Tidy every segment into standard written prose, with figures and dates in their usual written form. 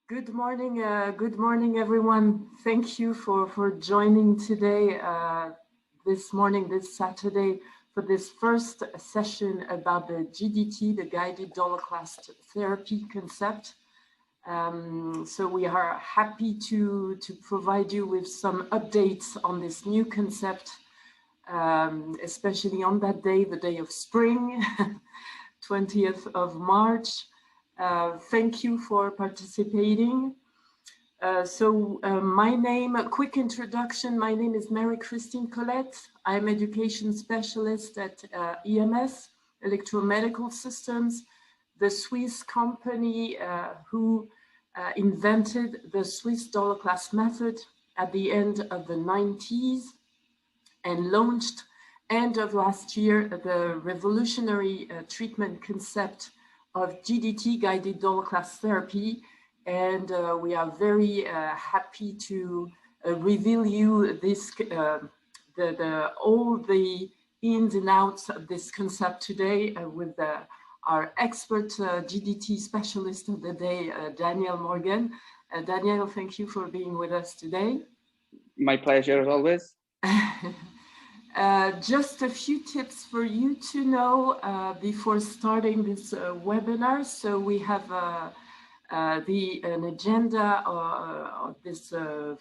Good morning, everyone. Thank you for joining today, this morning, this Saturday, for this first session about the GDT, the guided dollar class therapy concept. So we are happy to provide you with some updates on this new concept, especially on that day, the day of spring, 20th of March. Thank you for participating. My name, a quick introduction, my name is Mary Christine Collette. I'm education specialist at EMS, Electromedical Systems, the Swiss company who invented the Swiss dollar class method at the end of the 90s and launched end of last year the revolutionary treatment concept of GDT, guided dollar class therapy. And we are very happy to reveal you this all the ins and outs of this concept today with our expert GDT specialist of the day, Daniel Morgan. Daniel, thank you for being with us today. My pleasure, as always. Just a few tips for you to know before starting this webinar. So we have an agenda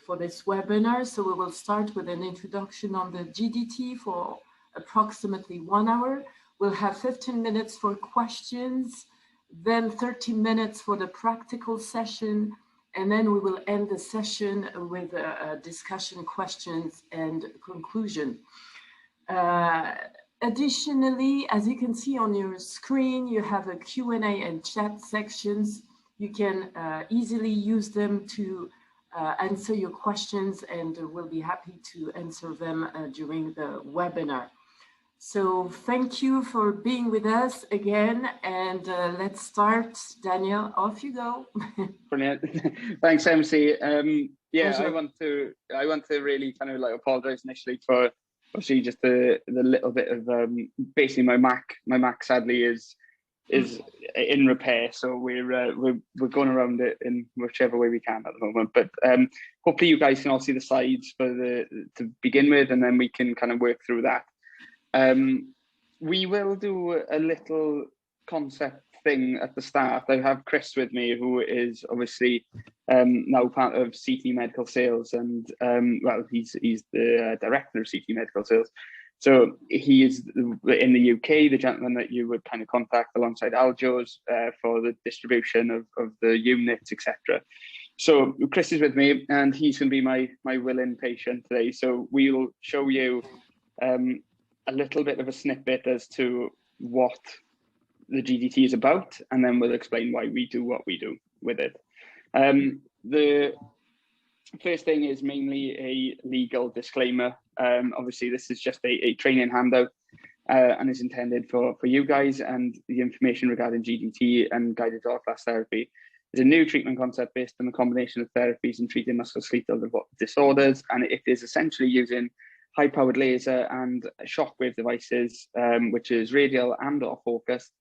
for this webinar. So we will start with an introduction on the GDT for approximately 1 hour. We'll have 15 minutes for questions, then 30 minutes for the practical session, and then we will end the session with discussion, questions, and conclusion. Additionally, as you can see on your screen, you have a Q&A and chat sections. You can easily use them to answer your questions, and we'll be happy to answer them during the webinar. So thank you for being with us again, and let's start. Daniel, off you go. Brilliant. Thanks, MC. Yeah, Pleasure. I want to really kind of like apologize initially for obviously just the little bit of basically my Mac sadly is in repair, so we're going around it in whichever way we can at the moment. But hopefully you guys can all see the slides to begin with, and then we can kind of work through that. We will do a little concept thing at the start. I have Chris with me, who is obviously now part of CT Medical Sales, and well, he's the director of CT Medical Sales. So he is in the UK, the gentleman that you would kind of contact alongside Aljo's for the distribution of the units, etc. So Chris is with me, and he's going to be my willing patient today. So we'll show you a little bit of a snippet as to what the GDT is about, and then we'll explain why we do what we do with it. The first thing is mainly a legal disclaimer. Obviously, this is just a training handout and is intended for you guys, and the information regarding GDT and guided dollar class therapy is a new treatment concept based on the combination of therapies in treating musculoskeletal disorders, and it is essentially using high-powered laser and shockwave devices, which is radial and or focused.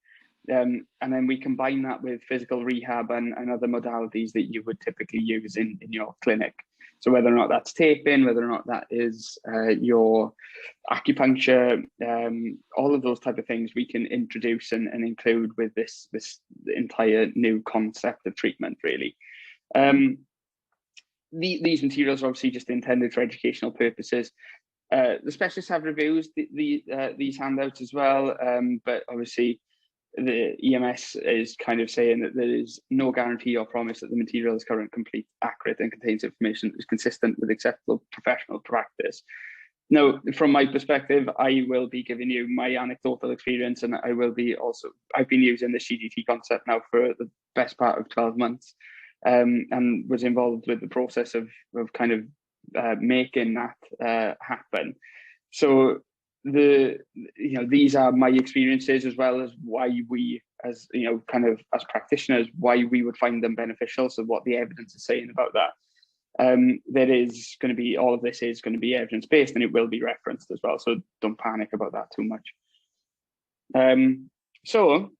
And then we combine that with physical rehab and other modalities that you would typically use in your clinic. So whether or not that's taping, whether or not that is your acupuncture, all of those type of things we can introduce and include with this entire new concept of treatment, really. These materials are obviously just intended for educational purposes. The specialists have reviews these handouts as well, but obviously the EMS is kind of saying that there is no guarantee or promise that the material is current, complete, accurate, and contains information that is consistent with acceptable professional practice. Now, from my perspective, I will be giving you my anecdotal experience, and I've been using the GDT concept now for the best part of 12 months, and was involved with the process of kind of making that happen. So these are my experiences, as well as why we, as kind of as practitioners, why we would find them beneficial. So what the evidence is saying about that. There is going to be, all of this is going to be evidence based, and it will be referenced as well. So don't panic about that too much. So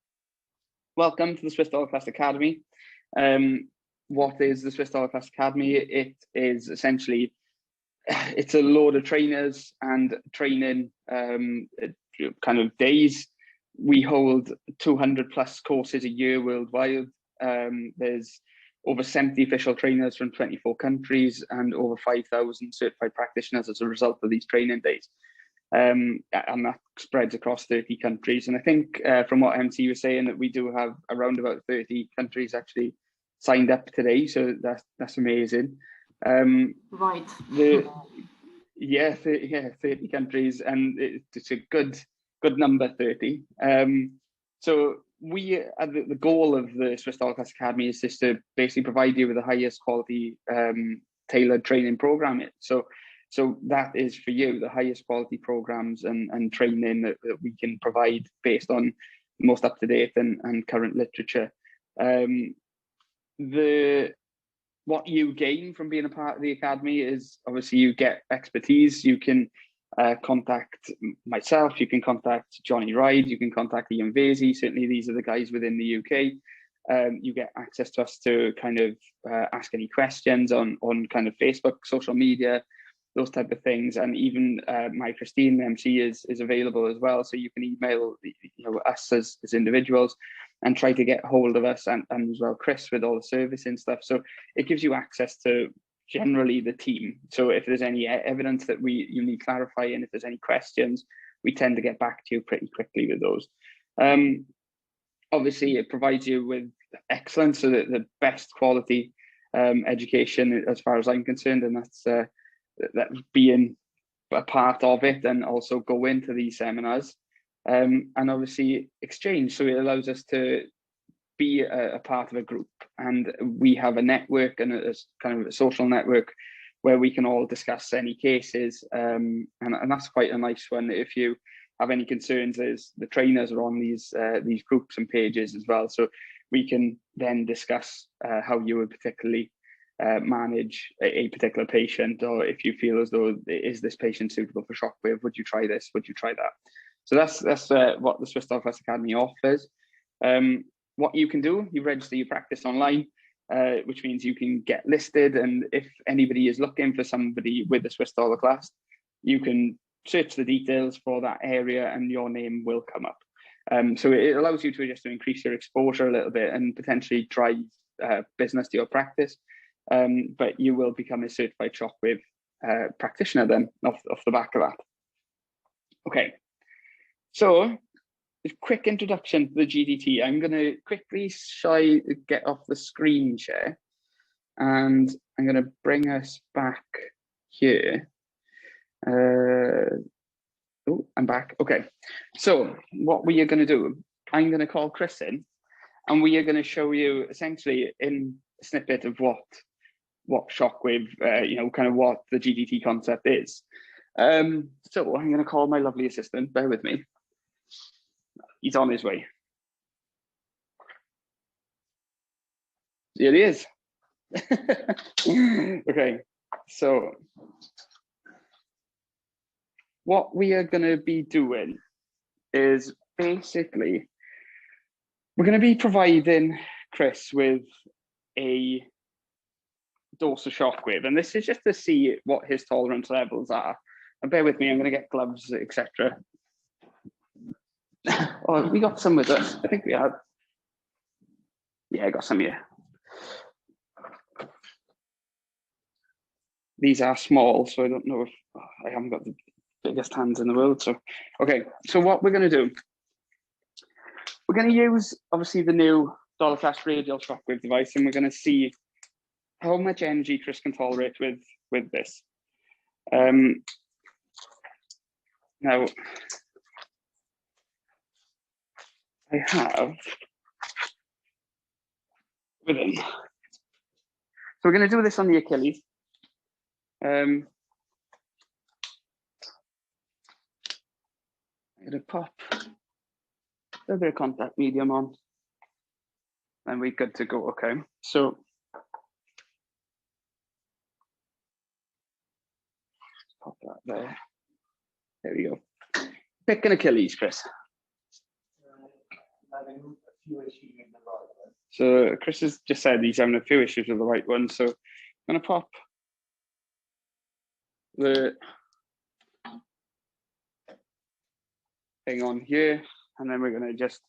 welcome to the Swiss Dollar Class Academy. what is the Swiss Dollar Class Academy? It is essentially, it's a load of trainers and training kind of days. We hold 200 plus courses a year worldwide. There's over 70 official trainers from 24 countries and over 5,000 certified practitioners as a result of these training days. And that spreads across 30 countries. And I think from what MC was saying, that we do have around about 30 countries actually signed up today. So that's amazing. Right. 30 countries, and it's a good number, 30. So the goal of the Swiss Dollar Class Academy is just to basically provide you with the highest quality tailored training program. So that is for you, the highest quality programs and training that we can provide based on most up-to-date and current literature. What you gain from being a part of the Academy is obviously you get expertise. You can contact myself, you can contact Johnny Ride, you can contact Ian Vasey. Certainly these are the guys within the UK. You get access to us to kind of ask any questions on kind of Facebook, social media, those type of things. And even my Christine MC is available as well. So you can email us as individuals and try to get hold of us, and as well Chris with all the service and stuff. So it gives you access to generally the team. So if there's any evidence that you need clarifying, if there's any questions, we tend to get back to you pretty quickly with those. Obviously it provides you with excellence, so the best quality education as far as I'm concerned, and that's being a part of it and also go into these seminars. And obviously exchange, so it allows us to be a part of a group, and we have a network and a kind of a social network where we can all discuss any cases, and that's quite a nice one. If you have any concerns, the trainers are on these groups and pages as well, so we can then discuss how you would particularly manage a particular patient, or if you feel as though, is this patient suitable for shockwave, would you try this, would you try that? So that's what the Swiss Dollar Class Academy offers. What you can do, you register your practice online, which means you can get listed, and if anybody is looking for somebody with a Swiss Dollar Class, you can search the details for that area and your name will come up. So it allows you to just increase your exposure a little bit and potentially drive business to your practice, but you will become a certified shockwave practitioner then off the back of that. Okay. So, a quick introduction to the GDT. I'm going to quickly get off the screen share, and I'm going to bring us back here. Oh, I'm back. Okay. So, what we are going to do, I'm going to call Chris in, and we are going to show you essentially in a snippet of what shockwave, kind of what the GDT concept is. So, I'm going to call my lovely assistant. Bear with me. He's on his way. Here he is. Okay, so what we are going to be doing is basically we're going to be providing Chris with a dose of shockwave, and this is just to see what his tolerance levels are. And bear with me, I'm going to get gloves, etc. Oh, we got some with us. I think we had. Yeah, I got some here. These are small, so I don't know if I haven't got the biggest hands in the world. So, okay. So what we're going to do, we're going to use obviously the new Dollar Class radial shockwave device, and we're going to see how much energy Chris can tolerate with this. Now, I have with him. So we're going to do this on the Achilles. I'm going to pop a little bit of contact medium on, and we're good to go. Okay, so pop that there. There we go. Pick an Achilles, Chris. Having a few issues with the right. So Chris has just said he's having a few issues with the right one. So I'm going to pop the thing on here, and then we're going to just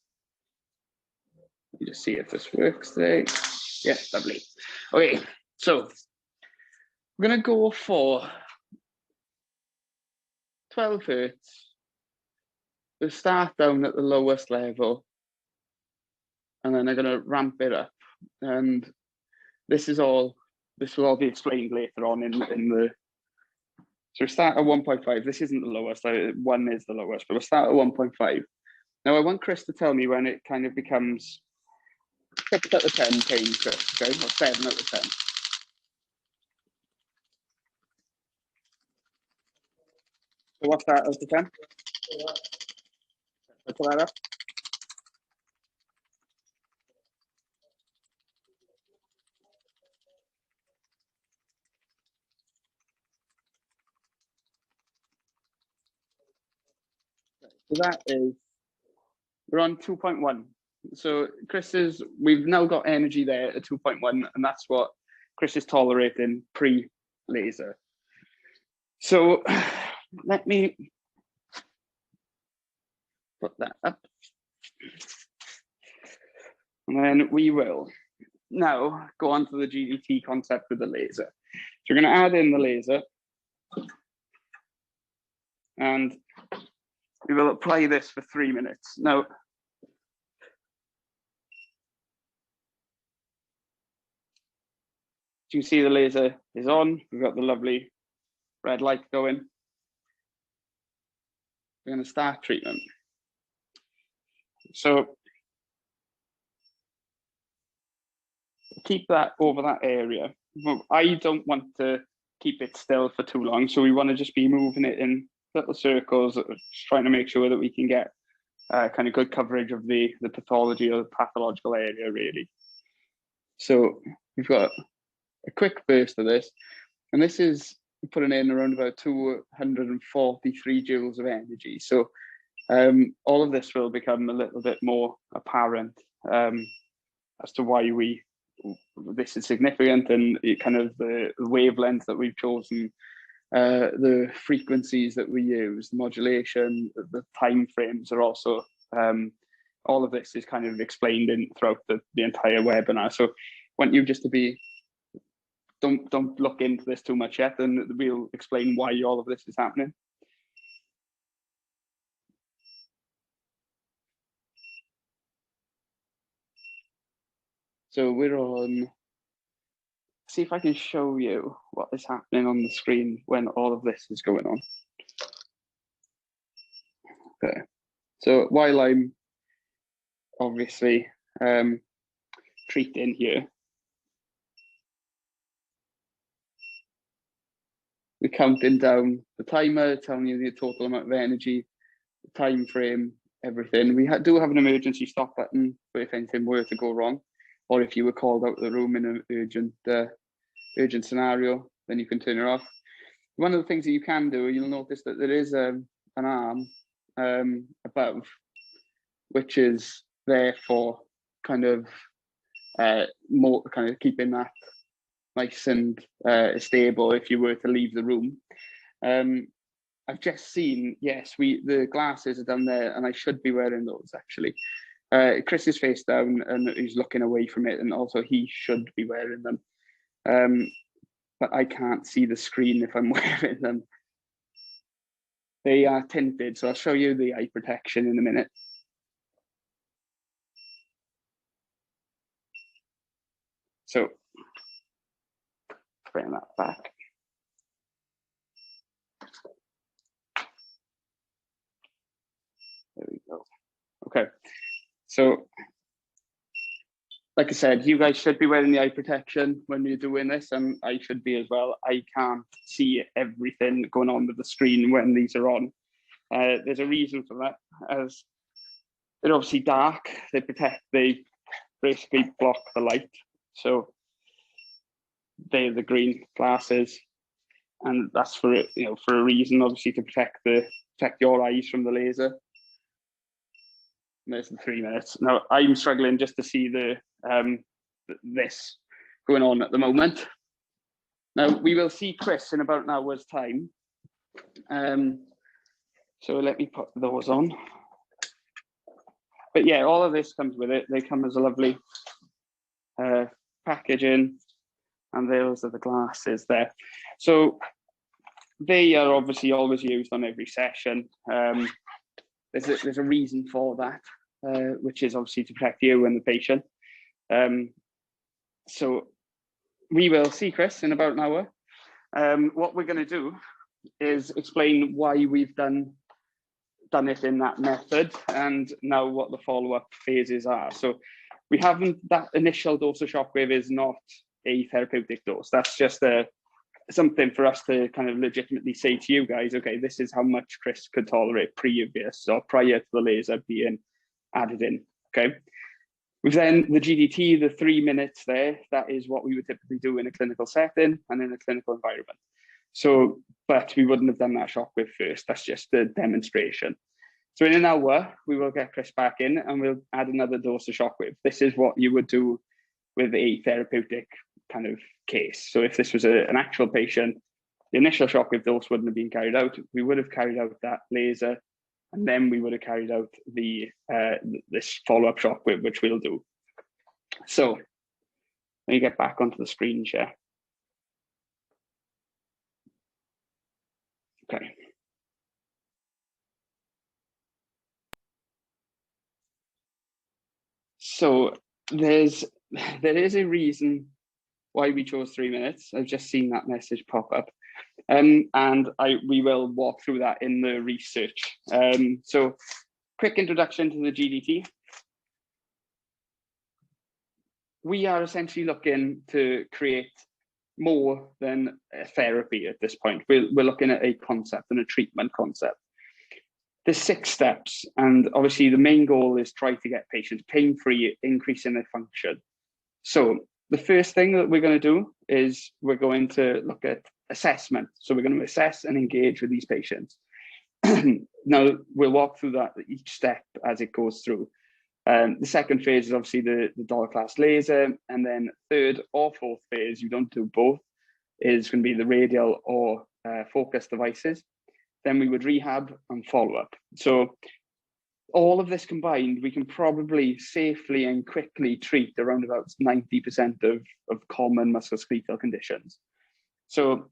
see if this works today. Yeah, lovely. Okay, so we're going to go for 12 hertz. We'll start down at the lowest level, and then I'm going to ramp it up. And this will all be explained later on in the. So we start at 1.5. This isn't the lowest. 1 is the lowest, but we'll start at 1.5. Now I want Chris to tell me when it kind of becomes 6 out of 10 pain, Chris, okay, or 7 out of 10. So what's that out of 10? Let's put that up. So that is, we're on 2.1. So we've now got energy there at 2.1, and that's what Chris is tolerating pre-laser. So let me put that up. And then we will now go on to the GDT concept with the laser. So we're going to add in the laser, and we will apply this for 3 minutes. Now, you see the laser is on. We've got the lovely red light going. We're going to start treatment. So keep that over that area. I don't want to keep it still for too long, so we want to just be moving it in little circles, just trying to make sure that we can get kind of good coverage of the pathology or the pathological area, really. So we've got a quick burst of this, and this is putting in around about 243 joules of energy. So all of this will become a little bit more apparent as to why this is significant, and kind of the wavelength that we've chosen, the frequencies that we use, the modulation, the time frames are also, all of this is kind of explained throughout the entire webinar. So I want you just to be, don't look into this too much yet, and we'll explain why all of this is happening. So we're on, see if I can show you what is happening on the screen when all of this is going on. Okay, so while I'm obviously treating here, we're counting down the timer, telling you the total amount of energy, the time frame, everything. We do have an emergency stop button for if anything were to go wrong, or if you were called out of the room in an urgent scenario, then you can turn it off. One of the things that you can do, you'll notice that there is an arm above, which is there for kind of more kind of keeping that nice and stable if you were to leave the room. I've just seen, yes, the glasses are down there, and I should be wearing those actually. Chris is face down and he's looking away from it, and also he should be wearing them. But I can't see the screen if I'm wearing them. They are tinted, so I'll show you the eye protection in a minute. So, bring that back. There we go. Okay, so like I said, you guys should be wearing the eye protection when you're doing this, and I should be as well. I can't see everything going on with the screen when these are on. There's a reason for that, as they're obviously dark. They basically block the light. So they're the green glasses, and that's for a reason, obviously, to protect your eyes from the laser. And there's the 3 minutes. Now I'm struggling just to see the this going on at the moment. Now, we will see Chris in about an hour's time. So let me put those on. But yeah, all of this comes with it. They come as a lovely packaging, and those are the glasses there. So they are obviously always used on every session. There's a reason for that, which is obviously to protect you and the patient. So we will see Chris in about an hour. What we're going to do is explain why we've done it in that method, and now what the follow-up phases are. So we haven't, that initial dose of shockwave is not a therapeutic dose. That's just something for us to kind of legitimately say to you guys, okay, this is how much Chris could tolerate previous or prior to the laser being added in, okay? Then the GDT, the 3 minutes there, that is what we would typically do in a clinical setting and in a clinical environment. So, but we wouldn't have done that shockwave first. That's just a demonstration. So in an hour, we will get Chris back in and we'll add another dose of shockwave. This is what you would do with a therapeutic kind of case. So if this was an actual patient, the initial shockwave dose wouldn't have been carried out. We would have carried out that laser, and then we would have carried out this follow-up shockwave, which we'll do. So let me get back onto the screen share. Okay. So there is a reason why we chose 3 minutes. I've just seen that message pop up. And we will walk through that in the research. So quick introduction to the GDT. We are essentially looking to create more than a therapy at this point. We're looking at a concept and a treatment concept. There's 6 steps, and obviously the main goal is try to get patients pain-free, increasing their function. So the first thing that we're going to do is we're going to look at assessment. So we're going to assess and engage with these patients. Now, we'll walk through that each step as it goes through. The second phase is obviously the dollar class laser, and then third or fourth phase, you don't do both, is going to be the radial or focus devices. Then we would rehab and follow up. So all of this combined, we can probably safely and quickly treat around about 90% of common musculoskeletal conditions. So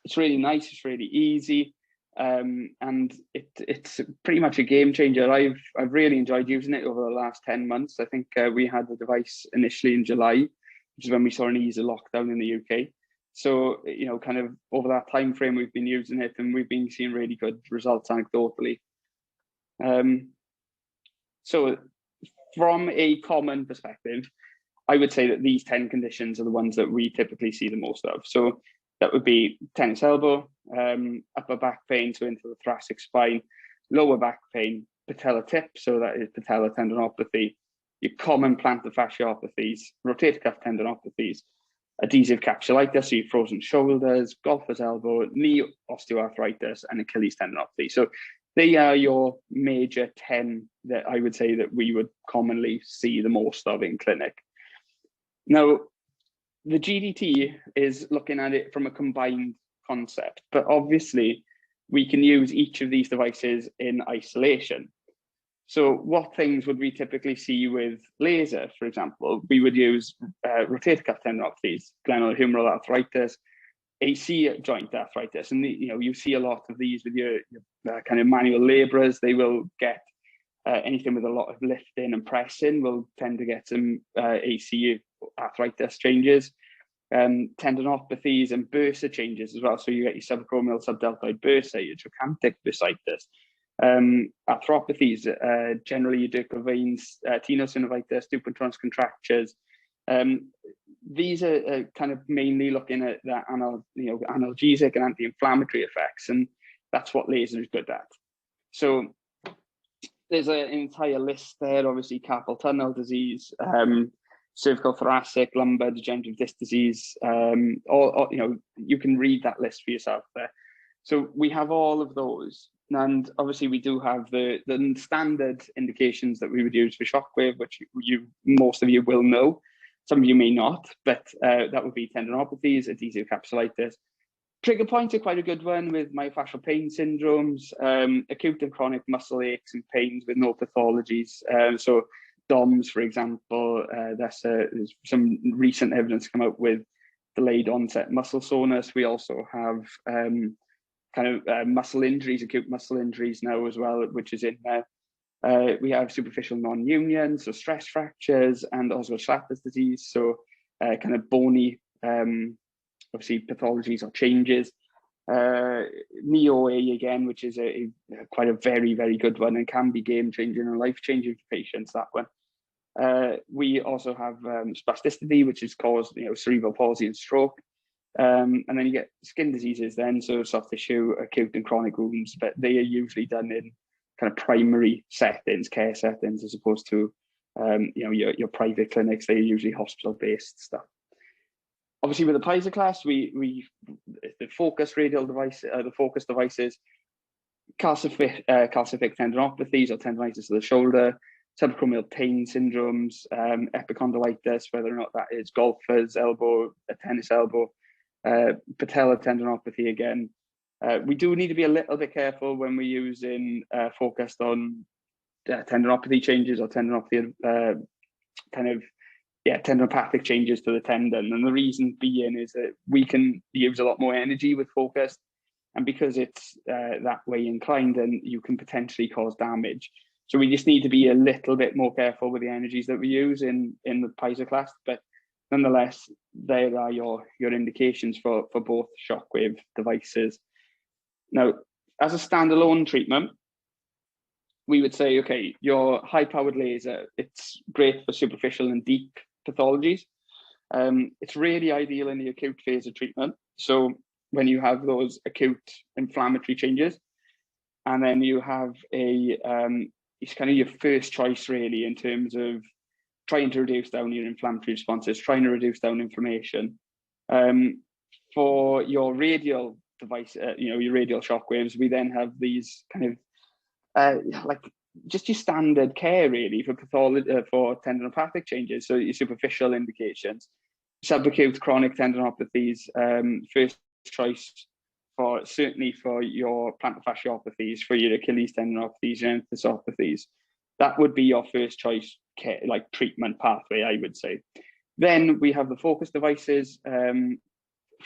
it's really nice, it's really easy, and it's pretty much a game changer. I've really enjoyed using it over the last 10 months. I think we had the device initially in July, which is when we saw an ease of lockdown in the UK. So, you know, kind of over that time frame, we've been using it and we've been seeing really good results anecdotally. So from a common perspective, I would say that these 10 conditions are the ones that we typically see the most of. So that would be tennis elbow, upper back pain, so into the thoracic spine, lower back pain, patella tip, so that is patella tendinopathy, your common plantar fasciopathies, rotator cuff tendinopathies, adhesive capsulitis, so your frozen shoulders, golfer's elbow, knee osteoarthritis, and Achilles tendinopathy. So they are your major 10 that I would say that we would commonly see the most of in clinic. Now, the GDT is looking at it from a combined concept, but obviously we can use each of these devices in isolation. So what things would we typically see with laser, for example? We would use rotator cuff tendinopathies, glenohumeral arthritis, AC joint arthritis. And you see a lot of these with your kind of manual laborers. They will get anything with a lot of lifting and pressing will tend to get some AC arthritis changes, tendinopathies and bursa changes as well. So you get your subacromial subdeltoid bursa, your trochanteric bursitis, arthropathies, generally your Derco veins, tenosynovitis, dupuytren's contractures. These are kind of mainly looking at the analgesic and anti-inflammatory effects, and that's what laser is good at. So there's an entire list there, obviously carpal tunnel disease, cervical thoracic, lumbar degenerative disc disease, or you can read that list for yourself there. So we have all of those, And obviously we do have the standard indications that we would use for shockwave, which most of you will know. Some of you may not, but that would be tendinopathies, adhesive capsulitis. Trigger points are quite a good one with myofascial pain syndromes, acute and chronic muscle aches and pains with no pathologies. So DOMS, for example, there's some recent evidence come out with delayed onset muscle soreness. We also have muscle injuries, acute muscle injuries now as well, which is in there. We have superficial non-union, so stress fractures, and also Schlapp's disease, so kind of bony, obviously pathologies or changes. Neo-A again, which is quite a very, very good one and can be game-changing and life-changing for patients, that one. We also have spasticity, which is caused, cerebral palsy and stroke. And then you get skin diseases then, so soft tissue, acute and chronic wounds, but they are usually done in kind of primary settings, care settings, as opposed to, your private clinics. They're usually hospital-based stuff. Obviously, with the PISA class, the focus radial device, the focus devices, calcific tendinopathies or tendinitis of the shoulder, subacromial pain syndromes, epicondylitis, whether or not that is golfer's elbow, a tennis elbow, patella tendinopathy again. We do need to be a little bit careful when we're using focused on tendinopathy changes or tendinopathy tendinopathic changes to the tendon. And the reason being is that we can use a lot more energy with focused, and because it's that way inclined, then you can potentially cause damage. So we just need to be a little bit more careful with the energies that we use in the PISA class. But nonetheless, there are your indications for both shockwave devices. Now, as a standalone treatment, we would say, okay, your high-powered laser, it's great for superficial and deep pathologies. It's really ideal in the acute phase of treatment. So when you have those acute inflammatory changes, and then you have it's kind of your first choice really in terms of trying to reduce down your inflammatory responses, trying to reduce down inflammation. For your radial device, your radial shockwaves, we then have these kind of like just your standard care really for pathology, for tendinopathic changes. So your superficial indications, subacute chronic tendinopathies, first choice certainly for your plantar fasciopathies, for your Achilles tendinopathies, your enthesopathies. That would be your first choice care, like treatment pathway, I would say. Then we have the focus devices.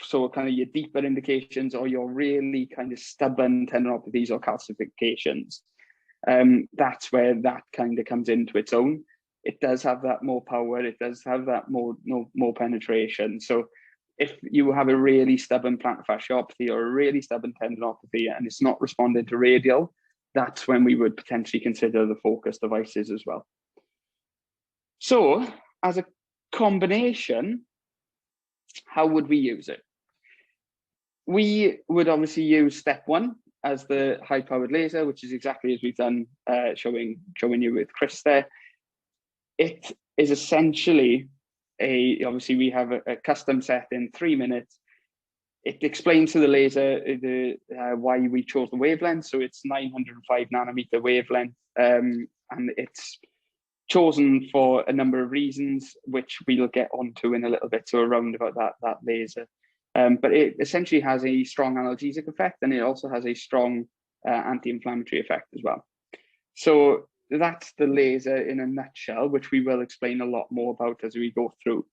So kind of your deeper indications or your really kind of stubborn tendinopathies or calcifications. That's where that kind of comes into its own. It does have that more power. It does have that more penetration. So if you have a really stubborn plantar fasciopathy or a really stubborn tendinopathy and it's not responding to radial, that's when we would potentially consider the focus devices as well. So as a combination, how would we use it? We would obviously use step one as the high-powered laser, which is exactly as we've done, showing you with Chris there. It is essentially obviously we have a custom set in 3 minutes. It explains to the laser why we chose the wavelength. So it's 905 nanometer wavelength, and it's chosen for a number of reasons, which we'll get onto in a little bit. So around about that laser. But it essentially has a strong analgesic effect, and it also has a strong anti-inflammatory effect as well. So that's the laser in a nutshell, which we will explain a lot more about as we go through.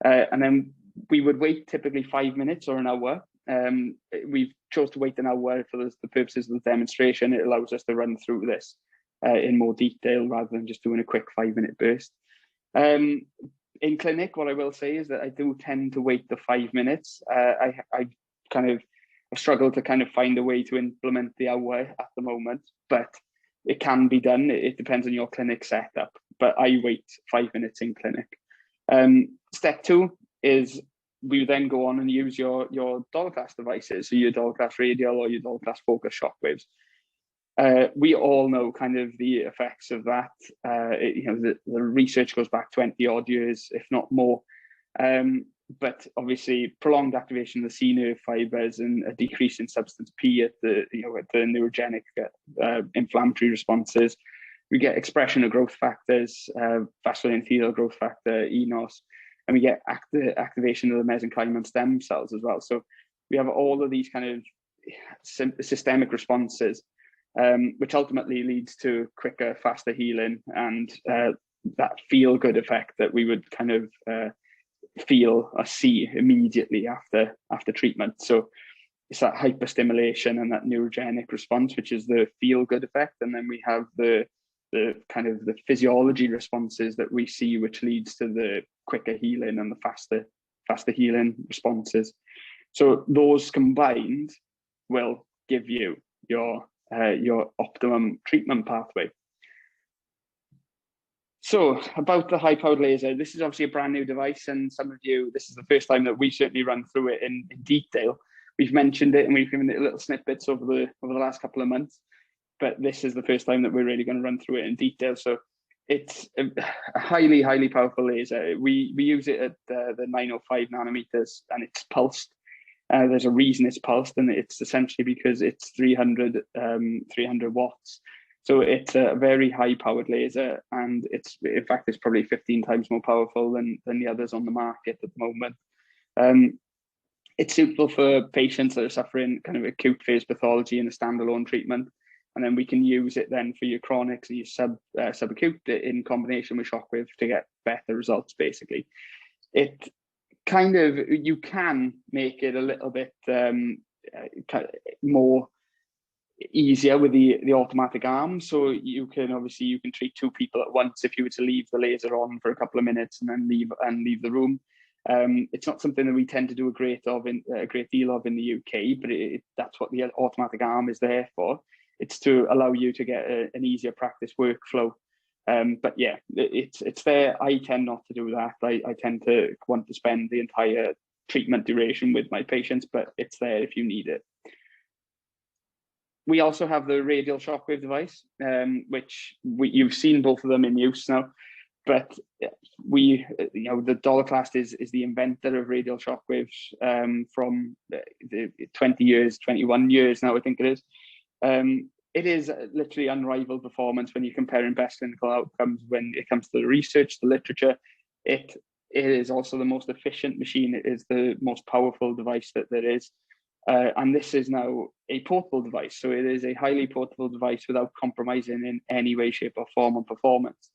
And then we would wait typically 5 minutes or an hour. We've chose to wait an hour for the purposes of the demonstration. It allows us to run through this in more detail rather than just doing a quick 5-minute burst. In clinic, what I will say is that I do tend to wait the 5 minutes. I kind of struggle to kind of find a way to implement the hour at the moment, but it can be done. It depends on your clinic setup, but I wait 5 minutes in clinic. Step two is we then go on and use your dollar class devices, so your dollar class radial or your dollar class focus shockwaves. We all know kind of the effects of that. The research goes back 20 odd years, if not more. but obviously prolonged activation of the C nerve fibers and a decrease in substance P at the neurogenic inflammatory responses. We get expression of growth factors, vascular endothelial growth factor, eNOS, and we get activation of the mesenchymal stem cells as well. So we have all of these kind of systemic responses, which ultimately leads to quicker, faster healing and that feel-good effect that we would kind of feel or see immediately after treatment. So it's that hyperstimulation and that neurogenic response, which is the feel-good effect, and then we have the kind of the physiology responses that we see, which leads to the quicker healing and the faster healing responses. So those combined will give you your optimum treatment pathway. So about the high-powered laser, this is obviously a brand new device, and some of you, this is the first time that we certainly run through it in detail. We've mentioned it and we've given it little snippets over the last couple of months, but this is the first time that we're really going to run through it in detail. So it's a highly, highly powerful laser. We use it at the 905 nanometers, and it's pulsed. There's a reason it's pulsed, and it's essentially because it's 300 watts. So it's a very high-powered laser, and in fact it's probably 15 times more powerful than the others on the market at the moment. It's suitable for patients that are suffering kind of acute phase pathology in a standalone treatment, and then we can use it then for your chronics and your subacute in combination with shockwave to get better results. Basically, it kind of, you can make it a little bit more easier with the automatic arm. So you can treat two people at once if you were to leave the laser on for a couple of minutes and then leave the room. It's not something that we tend to do a great deal of in the UK, but that's what the automatic arm is there for. It's to allow you to get an easier practice workflow. But yeah, it's there. I tend not to do that. I tend to want to spend the entire treatment duration with my patients, but it's there if you need it. We also have the radial shockwave device, which you've seen both of them in use now. But the Dollar-Clast is the inventor of radial shockwaves from the 21 years now, I think it is. It is literally unrivaled performance when you're comparing best clinical outcomes when it comes to the research, the literature. It is also the most efficient machine. It is the most powerful device that there is. And this is now a portable device. So it is a highly portable device without compromising in any way, shape or form on performance,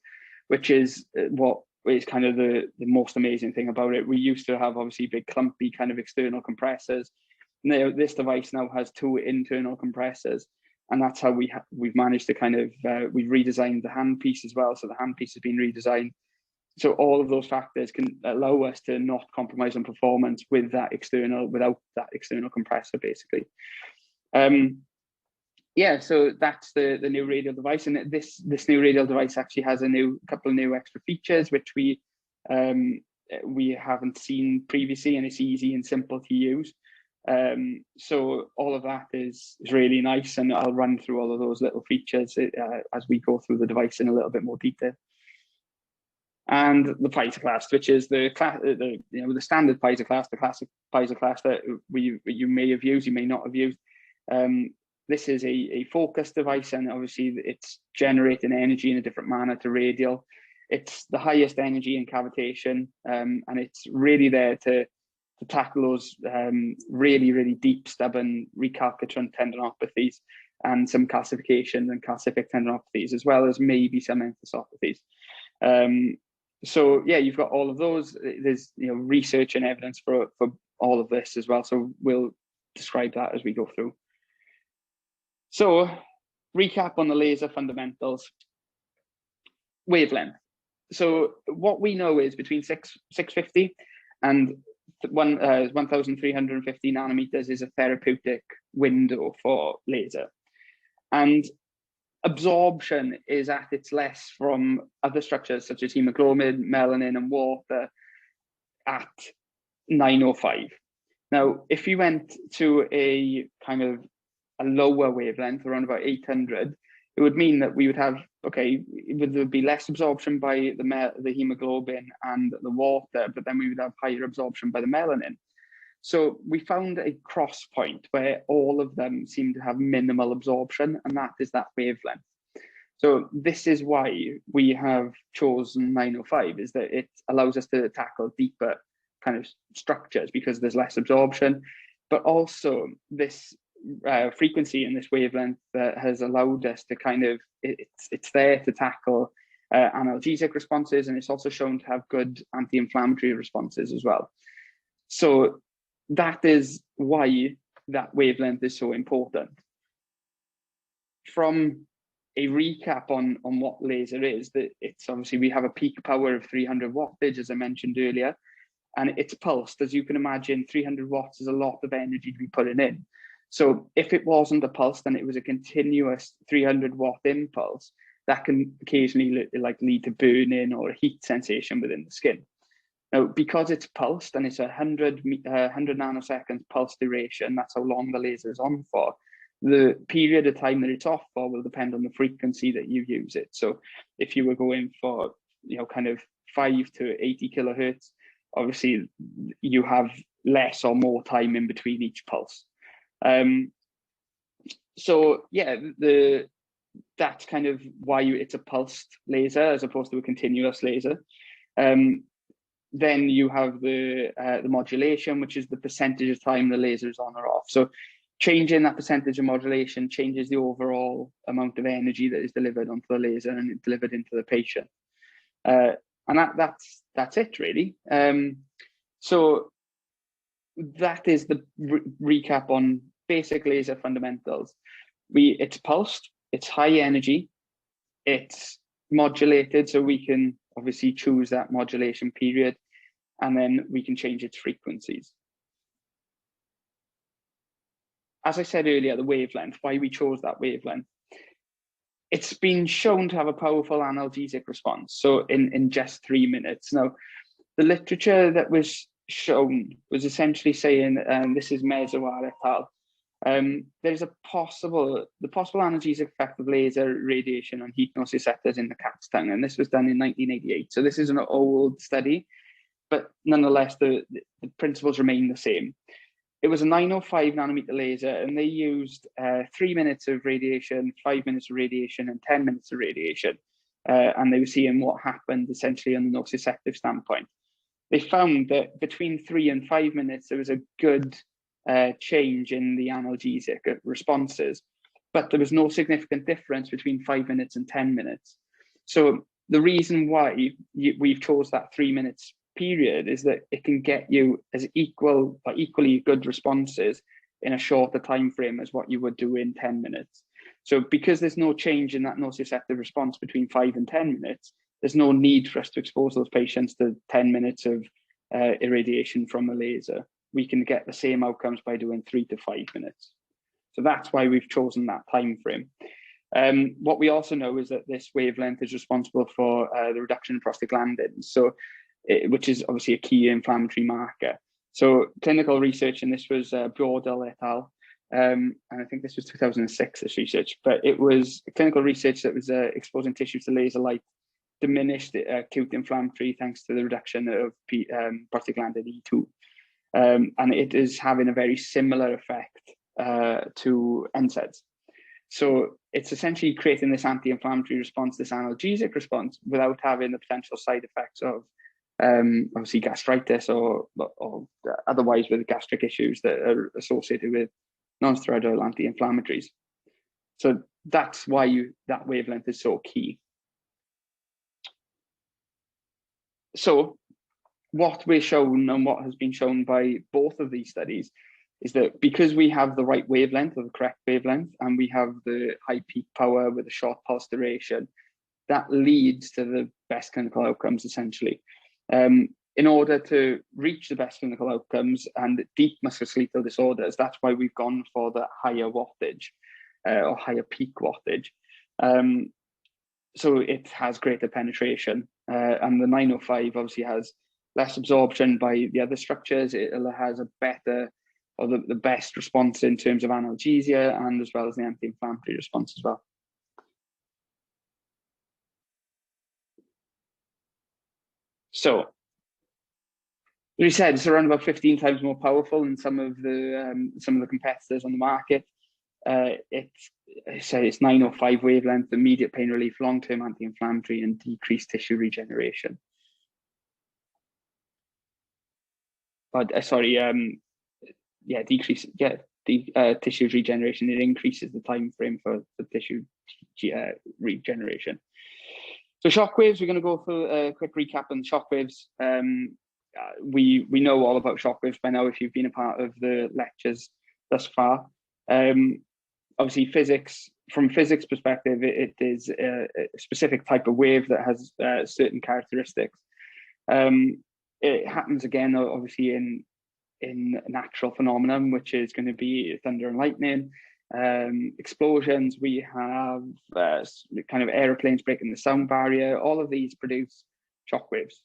which is what is kind of the most amazing thing about it. We used to have obviously big clumpy kind of external compressors. Now this device now has two internal compressors, and that's how we've managed to kind of, we've redesigned the handpiece as well. So the handpiece has been redesigned. So all of those factors can allow us to not compromise on performance without that external compressor, basically. Yeah, so that's the new radial device, and this new radial device actually has a couple of new extra features which we haven't seen previously, and it's easy and simple to use. So all of that is really nice, and I'll run through all of those little features as we go through the device in a little bit more detail. And the PiezoClast, which is the standard PiezoClast, the classic PiezoClast that you may have used, you may not have used. This is a focus device, and obviously it's generating energy in a different manner to radial. It's the highest energy in cavitation, and it's really there to tackle those really, really deep, stubborn recalcitrant tendinopathies and some calcifications and calcific tendinopathies, as well as maybe some enthesopathies. So yeah, you've got all of those. There's research and evidence for all of this as well. So we'll describe that as we go through. So recap on the laser fundamentals. Wavelength. So what we know is between 650 and 1350 nanometers is a therapeutic window for laser. And absorption is at its less from other structures such as hemoglobin, melanin, and water at 905. Now, if you went to a kind of a lower wavelength, around about 800, it would mean that we would have okay, would there be less absorption by the hemoglobin and the water, but then we would have higher absorption by the melanin. So we found a cross point where all of them seem to have minimal absorption, and that is that wavelength. So this is why we have chosen 905, is that it allows us to tackle deeper kind of structures because there's less absorption, but also this frequency and this wavelength has allowed us to kind of, it's there to tackle analgesic responses, and it's also shown to have good anti-inflammatory responses as well. So that is why that wavelength is so important. From a recap on what laser is, that it's obviously, we have a peak power of 300 wattage, as I mentioned earlier, and it's pulsed. As you can imagine, 300 watts is a lot of energy to be putting in. So if it wasn't a pulse, then it was a continuous 300 watt impulse that can occasionally lead to burning or heat sensation within the skin. Now, because it's pulsed and it's 100 nanoseconds pulse duration, that's how long the laser is on for. The period of time that it's off for will depend on the frequency that you use it. So if you were going for, kind of 5 to 80 kilohertz, obviously you have less or more time in between each pulse. So yeah, that's kind of why it's a pulsed laser as opposed to a continuous laser. Then you have the modulation, which is the percentage of time the laser is on or off. So changing that percentage of modulation changes the overall amount of energy that is delivered onto the laser and it's delivered into the patient. And that's it really. So that is the recap on basic laser fundamentals. It's pulsed, it's high energy, it's modulated, so we can obviously choose that modulation period, and then we can change its frequencies. As I said earlier, the wavelength, why we chose that wavelength. It's been shown to have a powerful analgesic response, so in just 3 minutes. Now, the literature that was shown was essentially saying, this is Mezoar et al. There's the possible analgesic effect of laser radiation on heat nociceptors in the cat's tongue, and this was done in 1988. So this is an old study, but nonetheless, the principles remain the same. It was a 905 nanometer laser, and they used 3 minutes of radiation, 5 minutes of radiation, and 10 minutes of radiation. And they were seeing what happened essentially on the nociceptive standpoint. They found that between 3 and 5 minutes, there was a good change in the analgesic responses, but there was no significant difference between 5 minutes and 10 minutes. So the reason why we've chose that 3 minutes period is that it can get you as equal or equally good responses in a shorter time frame as what you would do in 10 minutes. So because there's no change in that nociceptive response between 5 and 10 minutes, there's no need for us to expose those patients to 10 minutes of irradiation from a laser. We can get the same outcomes by doing 3 to 5 minutes. So that's why we've chosen that time frame. What we also know is that this wavelength is responsible for the reduction in prostaglandins, which is obviously a key inflammatory marker. So clinical research, and this was Brodel et al. And I think this was 2006, this research, but it was clinical research that was exposing tissues to laser light diminished acute inflammatory thanks to the reduction of prostaglandin E2. And it is having a very similar effect to NSAIDs. So it's essentially creating this anti-inflammatory response, this analgesic response, without having the potential side effects of obviously gastritis or otherwise with gastric issues that are associated with non-steroidal anti-inflammatories. So that's why that wavelength is so key. So what we're shown and what has been shown by both of these studies is that because we have the right wavelength or the correct wavelength, and we have the high peak power with a short pulse duration, that leads to the best clinical outcomes essentially. In order to reach the best clinical outcomes and deep musculoskeletal disorders, that's why we've gone for the higher wattage or higher peak wattage. So it has greater penetration, and the 905 obviously has less absorption by the other structures. It has a better or the best response in terms of analgesia, and as well as the anti-inflammatory response as well. So, we said it's around about 15 times more powerful than some of the competitors on the market. It's 905 wavelength, immediate pain relief, long-term anti-inflammatory, and decreased tissue regeneration. Tissue regeneration. It increases the time frame for tissue regeneration. So shockwaves, we're going to go through a quick recap on shockwaves. We know all about shockwaves by now if you've been a part of the lectures thus far. Obviously, from physics perspective, it is a specific type of wave that has certain characteristics. It happens again, obviously, in natural phenomenon, which is going to be thunder and lightning, explosions. We have kind of aeroplanes breaking the sound barrier. All of these produce shockwaves,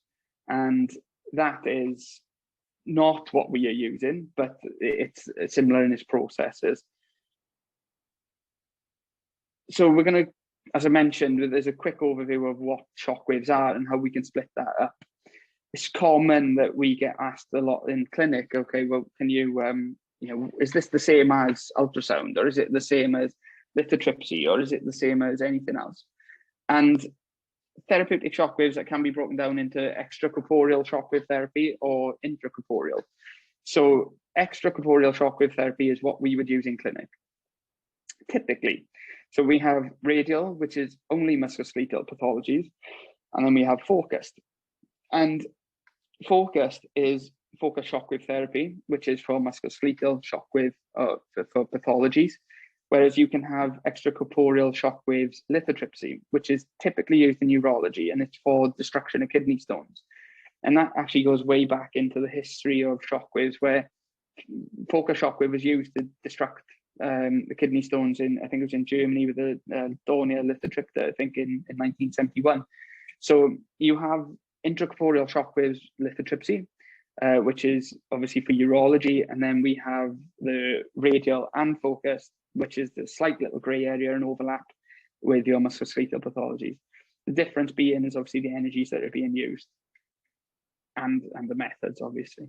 and that is not what we are using, but it's similar in its processes. So we're going to, as I mentioned, there's a quick overview of what shockwaves are and how we can split that up. It's common that we get asked a lot in clinic, okay, well, can you, is this the same as ultrasound, or is it the same as lithotripsy, or is it the same as anything else? And therapeutic shockwaves that can be broken down into extracorporeal shockwave therapy or intracorporeal. So extracorporeal shockwave therapy is what we would use in clinic, typically. So we have radial, which is only musculoskeletal pathologies, and then we have focused. And focused is focused shockwave therapy, which is for musculoskeletal shockwave for pathologies, whereas you can have extracorporeal shockwaves lithotripsy, which is typically used in urology, and it's for destruction of kidney stones. And that actually goes way back into the history of shockwaves, where focused shockwave was used to destruct the kidney stones I think it was in Germany with the Dornier lithotripta, I think in 1971. So you have intracorporeal shockwaves lithotripsy, which is obviously for urology, and then we have the radial and focused, which is the slight little grey area and overlap with your musculoskeletal pathologies. The difference being is obviously the energies that are being used and the methods, obviously.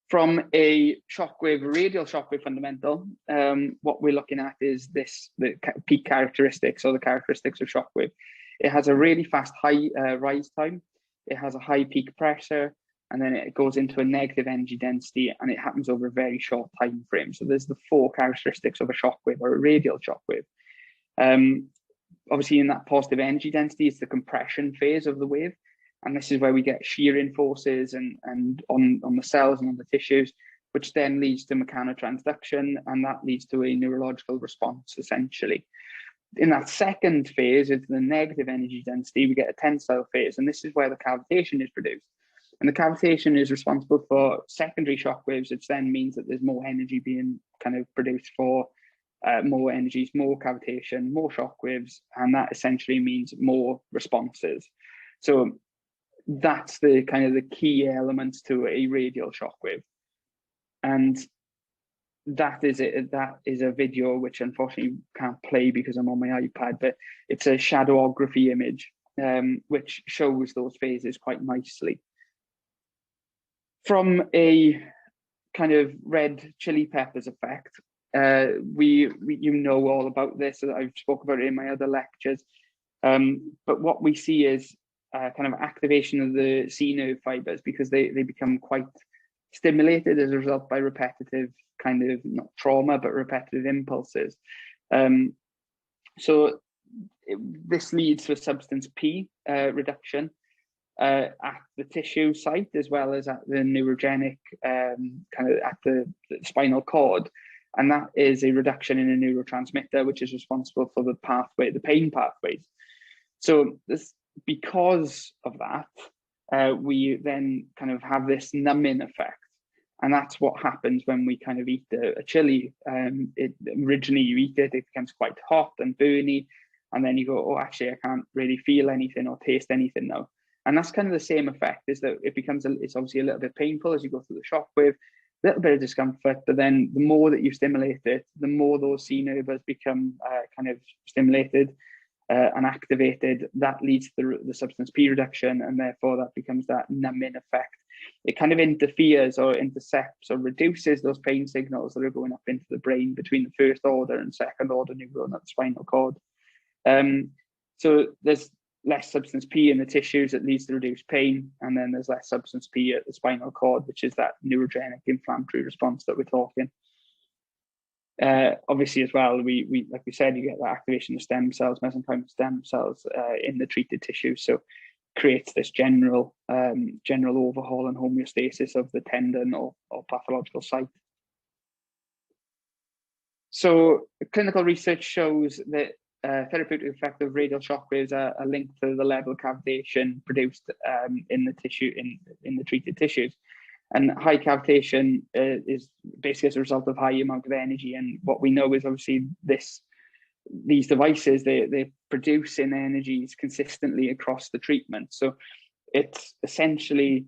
From a radial shockwave fundamental, what we're looking at is the peak characteristics, or the characteristics of shockwave. It has a really fast high rise time, it has a high peak pressure, and then it goes into a negative energy density, and it happens over a very short time frame. So there's the 4 characteristics of a shockwave, or a radial shockwave. Obviously in that positive energy density, it's the compression phase of the wave. And this is where we get shearing forces and on the cells and on the tissues, which then leads to mechanotransduction, and that leads to a neurological response, essentially. In that second phase, into the negative energy density, we get a tensile phase, and this is where the cavitation is produced. And the cavitation is responsible for secondary shockwaves, which then means that there's more energy being kind of produced for more energies, more cavitation, more shockwaves, and that essentially means more responses. So that's the kind of the key elements to a radial shockwave. And that is it. That is a video which unfortunately can't play because I'm on my iPad, but it's a shadowography image which shows those phases quite nicely. From a kind of red chili peppers effect, you know all about this. I've spoken about it in my other lectures, but what we see is kind of activation of the C nerve fibers, because they become quite stimulated as a result by repetitive kind of, not trauma, but repetitive impulses. So this leads to a substance P reduction at the tissue site, as well as at the neurogenic, kind of at the spinal cord. And that is a reduction in a neurotransmitter, which is responsible for the pain pathways. So because of that, we then kind of have this numbing effect. And that's what happens when we kind of eat a chili. Originally you eat it, it becomes quite hot and burny. And then you go, oh, actually, I can't really feel anything or taste anything now. And that's kind of the same effect, is that it's obviously a little bit painful as you go through the shockwave, a little bit of discomfort, but then the more that you stimulate it, the more those C nerves become kind of stimulated. and activated, that leads to the substance P reduction, and therefore that becomes that numbing effect. It kind of interferes or intercepts or reduces those pain signals that are going up into the brain between the first order and second order neuron at the spinal cord. So there's less substance P in the tissues that leads to reduced pain, and then there's less substance P at the spinal cord, which is that neurogenic inflammatory response that we're talking. Obviously, as well, we like we said, you get the activation of stem cells, mesenchymal stem cells in the treated tissue, so creates this general overhaul and homeostasis of the tendon or pathological site. So clinical research shows that therapeutic effect of radial shockwaves are linked to the level of cavitation produced in the tissue in the treated tissues. And high cavitation is basically as a result of high amount of energy. And what we know is obviously these devices, they're producing energies consistently across the treatment. So it's essentially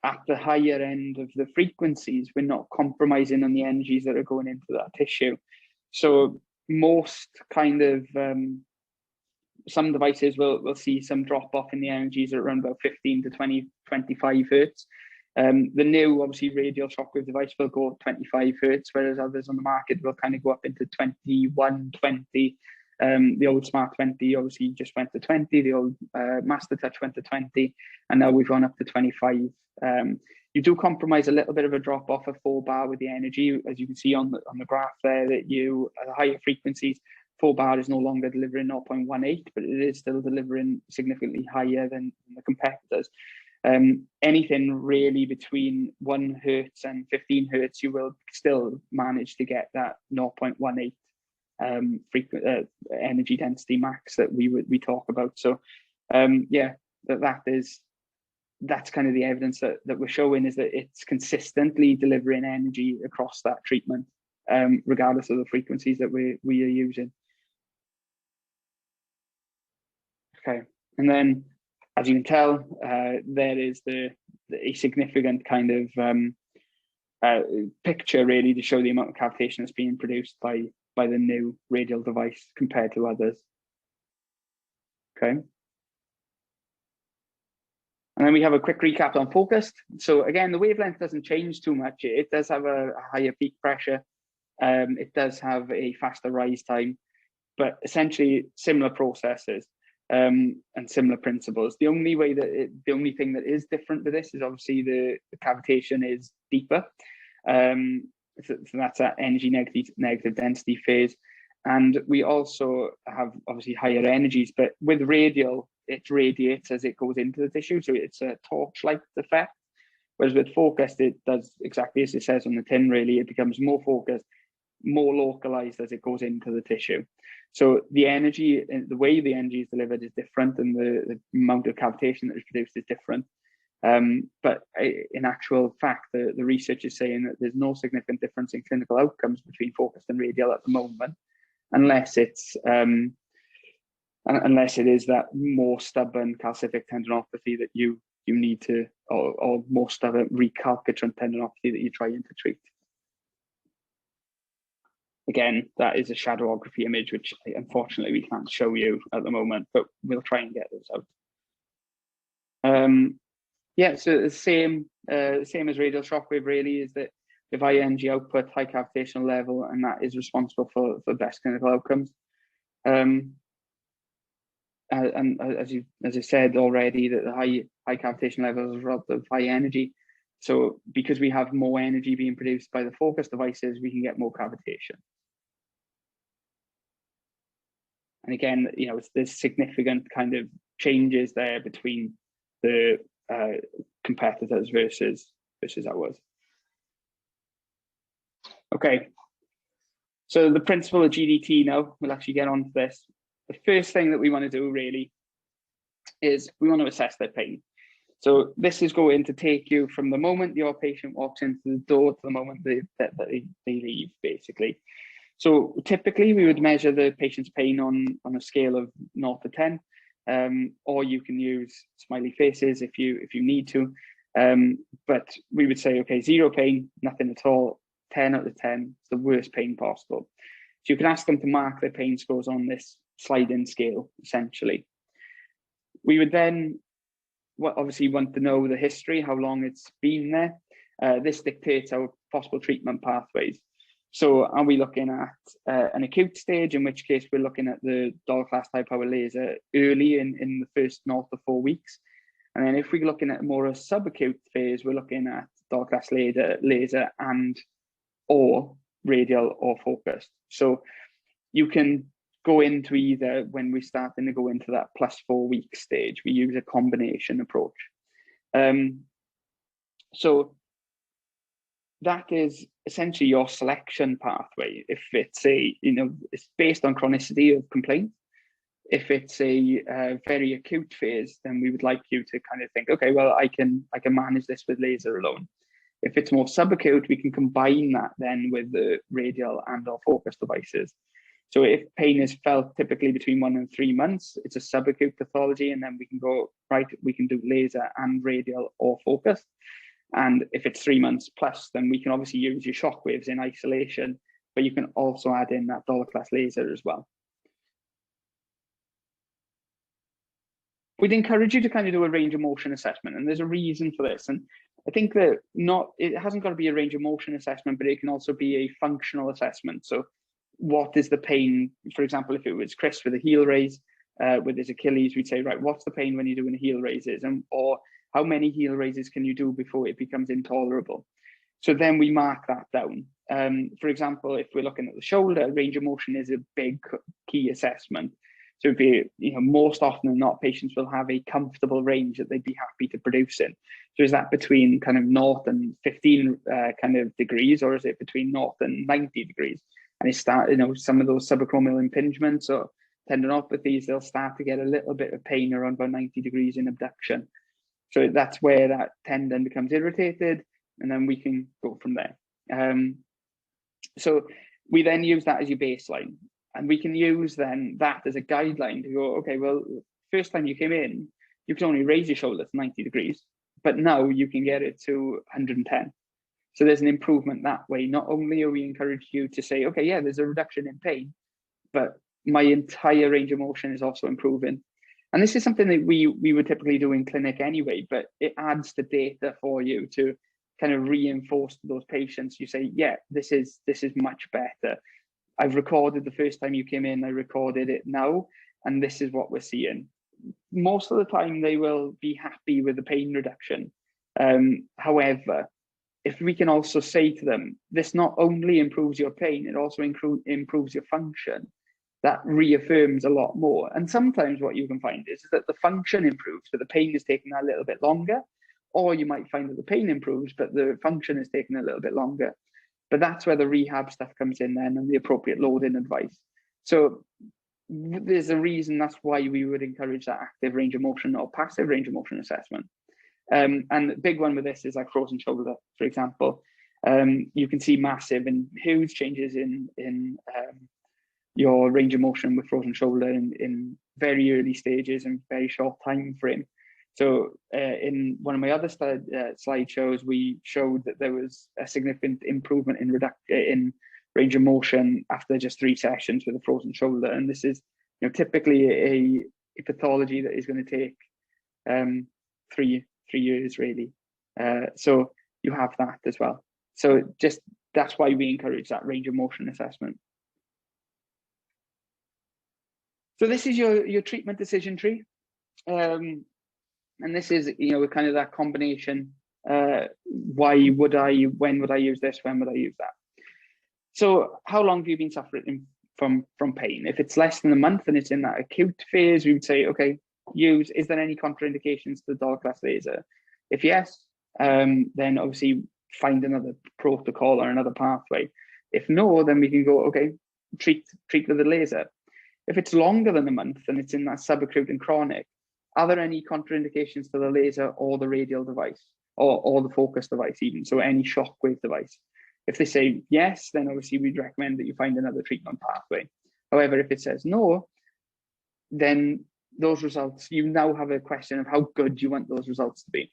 at the higher end of the frequencies, we're not compromising on the energies that are going into that tissue. So most kind of, some devices will see some drop off in the energies at around about 15 to 25 hertz. The new, obviously, radial shockwave device will go 25 hertz, whereas others on the market will kind of go up into 21, 20. The old Smart 20 obviously just went to 20, the old Master Touch went to 20, and now we've gone up to 25. You do compromise a little bit of a drop off of 4 bar with the energy, as you can see on the graph there, that you, at higher frequencies, 4 bar is no longer delivering 0.18, but it is still delivering significantly higher than the competitors. Anything really between 1 hertz and 15 hertz, you will still manage to get that 0.18 energy density max that we talk about. So yeah, that's kind of the evidence that we're showing, is that it's consistently delivering energy across that treatment, regardless of the frequencies that we are using. Okay, and then, as you can tell, there is a significant kind of picture really to show the amount of cavitation that's being produced by the new radial device compared to others. Okay. And then we have a quick recap on focused. So again, the wavelength doesn't change too much. It does have a higher peak pressure. It does have a faster rise time, but essentially similar processes. And similar principles. The only thing that is different with this is obviously the cavitation is deeper. So that's that energy negative density phase. And we also have obviously higher energies, but with radial, it radiates as it goes into the tissue. So it's a torch-like effect. Whereas with focused, it does exactly as it says on the tin, really. It becomes more focused, more localized as it goes into the tissue. So the energy, the way the energy is delivered is different, and the amount of cavitation that is produced is different. But in actual fact, the research is saying that there's no significant difference in clinical outcomes between focused and radial at the moment, unless it is that more stubborn calcific tendinopathy that you need to, or more stubborn recalcitrant tendinopathy that you're trying to treat. Again, that is a shadowography image, which unfortunately we can't show you at the moment, but we'll try and get those out. Yeah, so the same as radial shockwave really, is that if high energy output, high cavitational level, and that is responsible for best clinical outcomes. And as I said already, that the high cavitation level is a result of high energy. So because we have more energy being produced by the focus devices, we can get more cavitation. And again, you know, there's significant kind of changes there between the competitors versus ours. Okay, so the principle of GDT now, we'll actually get on to this. The first thing that we want to do really is we want to assess their pain. So this is going to take you from the moment your patient walks into the door to the moment they leave, basically. So typically we would measure the patient's pain on a scale of 0 to 10, or you can use smiley faces if you need to. But we would say, okay, 0 pain, nothing at all. 10 out of 10, it's the worst pain possible. So you can ask them to mark their pain scores on this sliding scale, essentially. We would then obviously want to know the history, how long it's been there. This dictates our possible treatment pathways. So are we looking at an acute stage, in which case we're looking at the Doll-class high power laser early in the first 0 to 4 weeks. And then if we're looking at more a subacute phase, we're looking at Doll-class laser and or radial or focused. So you can go into either when we're starting to go into that +4 week stage. We use a combination approach. So that is essentially your selection pathway. If it's it's based on chronicity of complaint. If it's a very acute phase, then we would like you to kind of think, okay, well, I can manage this with laser alone. If it's more subacute, we can combine that then with the radial and or focus devices. So if pain is felt typically between 1 and 3 months, it's a subacute pathology, and then we can go, right, we can do laser and radial or focus. And if it's 3 months plus, then we can obviously use your shock waves in isolation, but you can also add in that Doll-class laser as well. We'd encourage you to kind of do a range of motion assessment, and there's a reason for this. And I think that it hasn't got to be a range of motion assessment, but it can also be a functional assessment. So what is the pain? For example, if it was Chris with a heel raise, with his Achilles, we'd say, right, what's the pain when you're doing heel raises? Or how many heel raises can you do before it becomes intolerable? So then we mark that down. For example, if we're looking at the shoulder, range of motion is a big key assessment. So it'd be, most often than not, patients will have a comfortable range that they'd be happy to produce in. So is that between kind of 0 and 15 kind of degrees, or is it between 0 and 90 degrees? And it start, some of those subacromial impingements or tendinopathies, they'll start to get a little bit of pain around about 90 degrees in abduction. So that's where that tendon becomes irritated, and then we can go from there. So we then use that as your baseline. And we can use then that as a guideline to go, okay, well, first time you came in, you can only raise your shoulder to 90 degrees, but now you can get it to 110. So there's an improvement that way. Not only are we encouraging you to say, okay, yeah, there's a reduction in pain, but my entire range of motion is also improving. And this is something that we would typically do in clinic anyway, but it adds the data for you to kind of reinforce to those patients. You say, yeah, this is much better. I've recorded the first time you came in, I recorded it now, and this is what we're seeing. Most of the time, they will be happy with the pain reduction. However, if we can also say to them, this not only improves your pain, it also improves your function, that reaffirms a lot more. And sometimes what you can find is that the function improves, but the pain is taking a little bit longer, or you might find that the pain improves, but the function is taking a little bit longer. But that's where the rehab stuff comes in then, and the appropriate loading advice. So there's a reason that's why we would encourage that active range of motion or passive range of motion assessment. And the big one with this is like frozen shoulder, for example. You can see massive and huge changes in your range of motion with frozen shoulder in very early stages and very short time frame. So in one of my other slideshows, we showed that there was a significant improvement in range of motion after just 3 sessions with a frozen shoulder. And this is typically a pathology that is going to take 3 years really. So you have that as well. So that's why we encourage that range of motion assessment. So this is your treatment decision tree. And this is, kind of that combination. Why would when would I use this? When would I use that? So how long have you been suffering from pain? If it's less than a month and it's in that acute phase, we would say, okay, is there any contraindications to the Doll-class laser? If yes, then obviously find another protocol or another pathway. If no, then we can go, okay, treat with the laser. If it's longer than a month and it's in that subacute and chronic, are there any contraindications to the laser or the radial device or the focus device even? So any shockwave device. If they say yes, then obviously we'd recommend that you find another treatment pathway. However, if it says no, then those results, you now have a question of how good you want those results to be.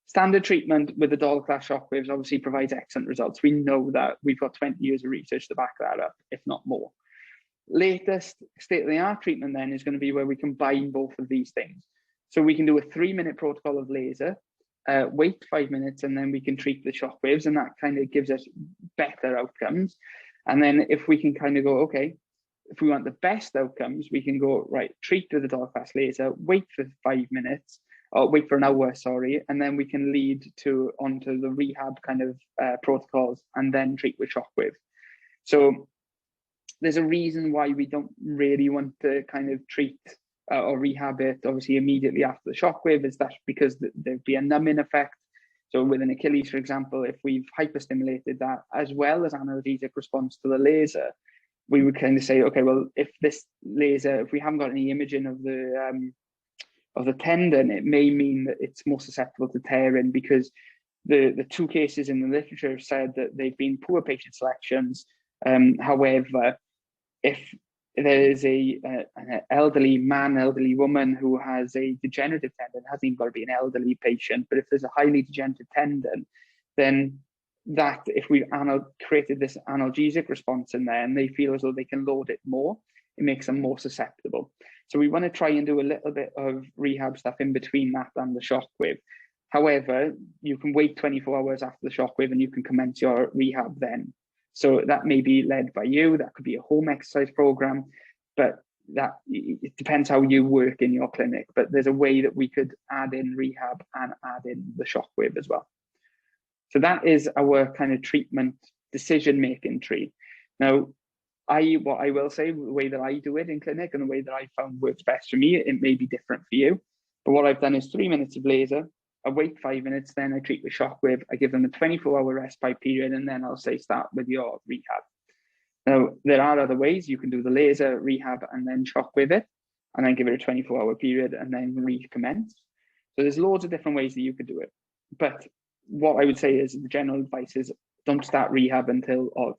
Standard treatment with the Doll-class shockwaves obviously provides excellent results. We know that. We've got 20 years of research to back that up, if not more. latest state-of-the-art treatment then is going to be where we combine both of these things. So we can do a 3-minute protocol of laser, wait 5 minutes, and then we can treat the shock waves, and that kind of gives us better outcomes. And then if we can kind of go, okay, if we want the best outcomes, we can go, right, treat with the dark fast laser, wait for 5 minutes, or wait for an hour, sorry, and then we can lead onto the rehab kind of protocols and then treat with shockwave. So there's a reason why we don't really want to kind of treat or rehab it obviously immediately after the shockwave. Is that because there'd be a numbing effect. So with an Achilles, for example, if we've hyperstimulated that as well as analgesic response to the laser, we would kind of say, okay, well, if this laser, if we haven't got any imaging of the tendon, it may mean that it's more susceptible to tearing, because the 2 cases in the literature have said that they've been poor patient selections. However, if there is an elderly woman who has a degenerative tendon, it hasn't even got to be an elderly patient, but if there's a highly degenerative tendon, then that if we've created this analgesic response in there and they feel as though they can load it more, it makes them more susceptible. So we want to try and do a little bit of rehab stuff in between that and the shockwave. However, you can wait 24 hours after the shockwave and you can commence your rehab then. So that may be led by you, that could be a home exercise program, but it depends how you work in your clinic. But there's a way that we could add in rehab and add in the shockwave as well. So that is our kind of treatment decision-making tree. Now, what I will say, the way that I do it in clinic and the way that I found works best for me, it may be different for you. But what I've done is 3 minutes of laser, I wait 5 minutes, then I treat with shockwave. I give them a 24-hour respite period, and then I'll say start with your rehab. Now, there are other ways. You can do the laser, rehab, and then shockwave it, and then give it a 24-hour period, and then recommence. So there's loads of different ways that you could do it. But what I would say is the general advice is don't start rehab or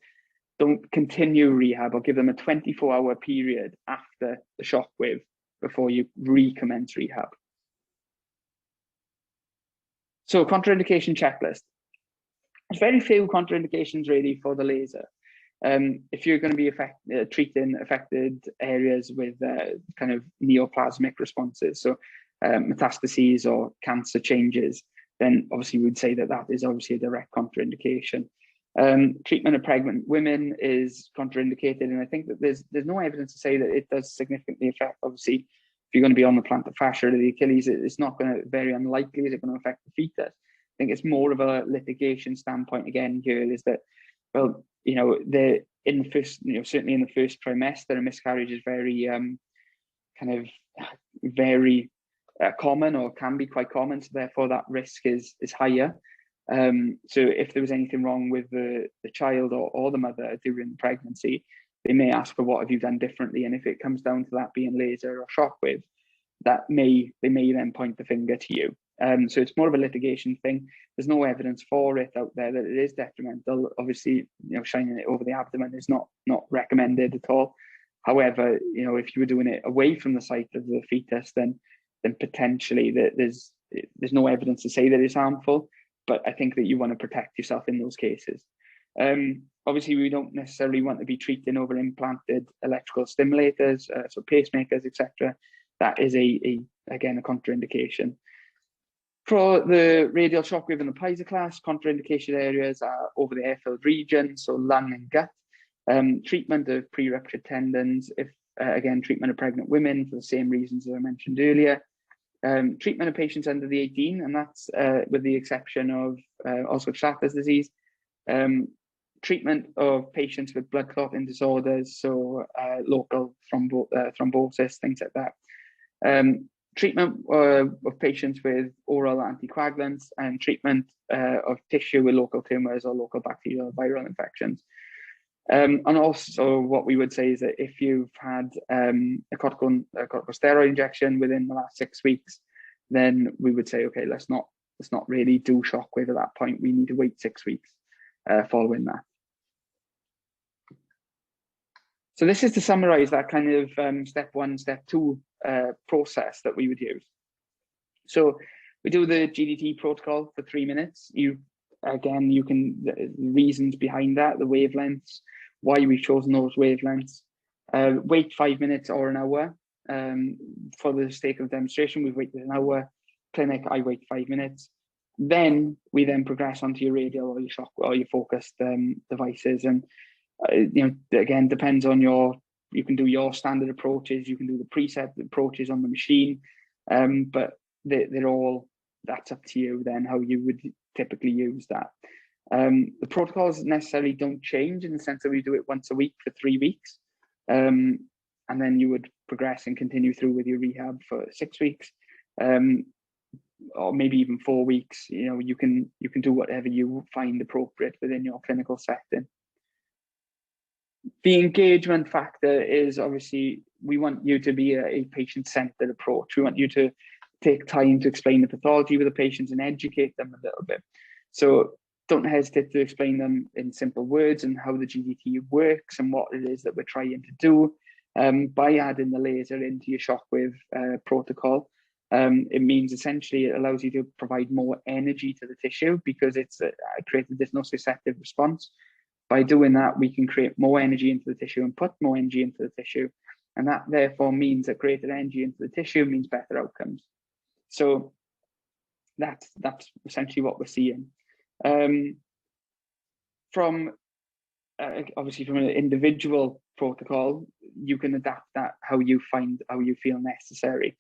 don't continue rehab, or give them a 24-hour period after the shockwave before you recommence rehab. So contraindication checklist. There's very few contraindications really for the laser. If you're going to be treating affected areas with kind of neoplasmic responses, so metastases or cancer changes, then obviously we'd say that is obviously a direct contraindication. Treatment of pregnant women is contraindicated, and I think that there's no evidence to say that it does significantly affect, obviously, if you're going to be on the plantar fascia or the Achilles, it's not going to, very unlikely is it going to affect the fetus. I think it's more of a litigation standpoint again here, is that, well, in the first, certainly in the first trimester, a miscarriage is very very common, or can be quite common, so therefore that risk is higher. So if there was anything wrong with the child or the mother during the pregnancy, they may ask for what have you done differently, and if it comes down to that being laser or shockwave, they may then point the finger to you. So it's more of a litigation thing. There's no evidence for it out there that it is detrimental. Obviously, shining it over the abdomen is not recommended at all. However, if you were doing it away from the site of the fetus, then potentially there's no evidence to say that it's harmful. But I think that you want to protect yourself in those cases. Obviously, we don't necessarily want to be treating over implanted electrical stimulators, so pacemakers, etc. That is again a contraindication. For the radial shockwave and the Pisa class, contraindication areas are over the airfield region, so lung and gut. Treatment of pre-ruptured tendons, again, treatment of pregnant women for the same reasons as I mentioned earlier. Treatment of patients under the 18, and that's with the exception of Osgood-Schlatter's disease. Treatment of patients with blood clotting disorders, so local thrombosis, things like that. Treatment of patients with oral anticoagulants, and treatment of tissue with local tumors or local bacterial or viral infections. And also what we would say is that if you've had a corticosteroid injection within the last 6 weeks, then we would say, okay, let's not really do shockwave at that point. We need to wait 6 weeks following that. So this is to summarize that kind of step 1, step 2 process that we would use. So we do the GDT protocol for 3 minutes. The reasons behind that, the wavelengths, why we've chosen those wavelengths. Wait 5 minutes or an hour. For the sake of demonstration, we've waited an hour. Clinic, I wait 5 minutes. Then we progress onto your radial or your shock or your focused devices. And again, depends on you can do your standard approaches, you can do the preset approaches on the machine, but that's up to you then how you would typically use that. The protocols necessarily don't change in the sense that we do it once a week for 3 weeks, and then you would progress and continue through with your rehab for 6 weeks, or maybe even 4 weeks. You can do whatever you find appropriate within your clinical setting. The engagement factor is obviously, we want you to be a patient-centered approach. We want you to take time to explain the pathology with the patients and educate them a little bit. So don't hesitate to explain them in simple words and how the GDT works and what it is that we're trying to do. By adding the laser into your shockwave protocol, it means essentially it allows you to provide more energy to the tissue because it's created this nociceptive response. By doing that, we can create more energy into the tissue and put more energy into the tissue. And that therefore means that greater energy into the tissue means better outcomes. So that's essentially what we're seeing. Obviously from an individual protocol, you can adapt that how you feel necessary.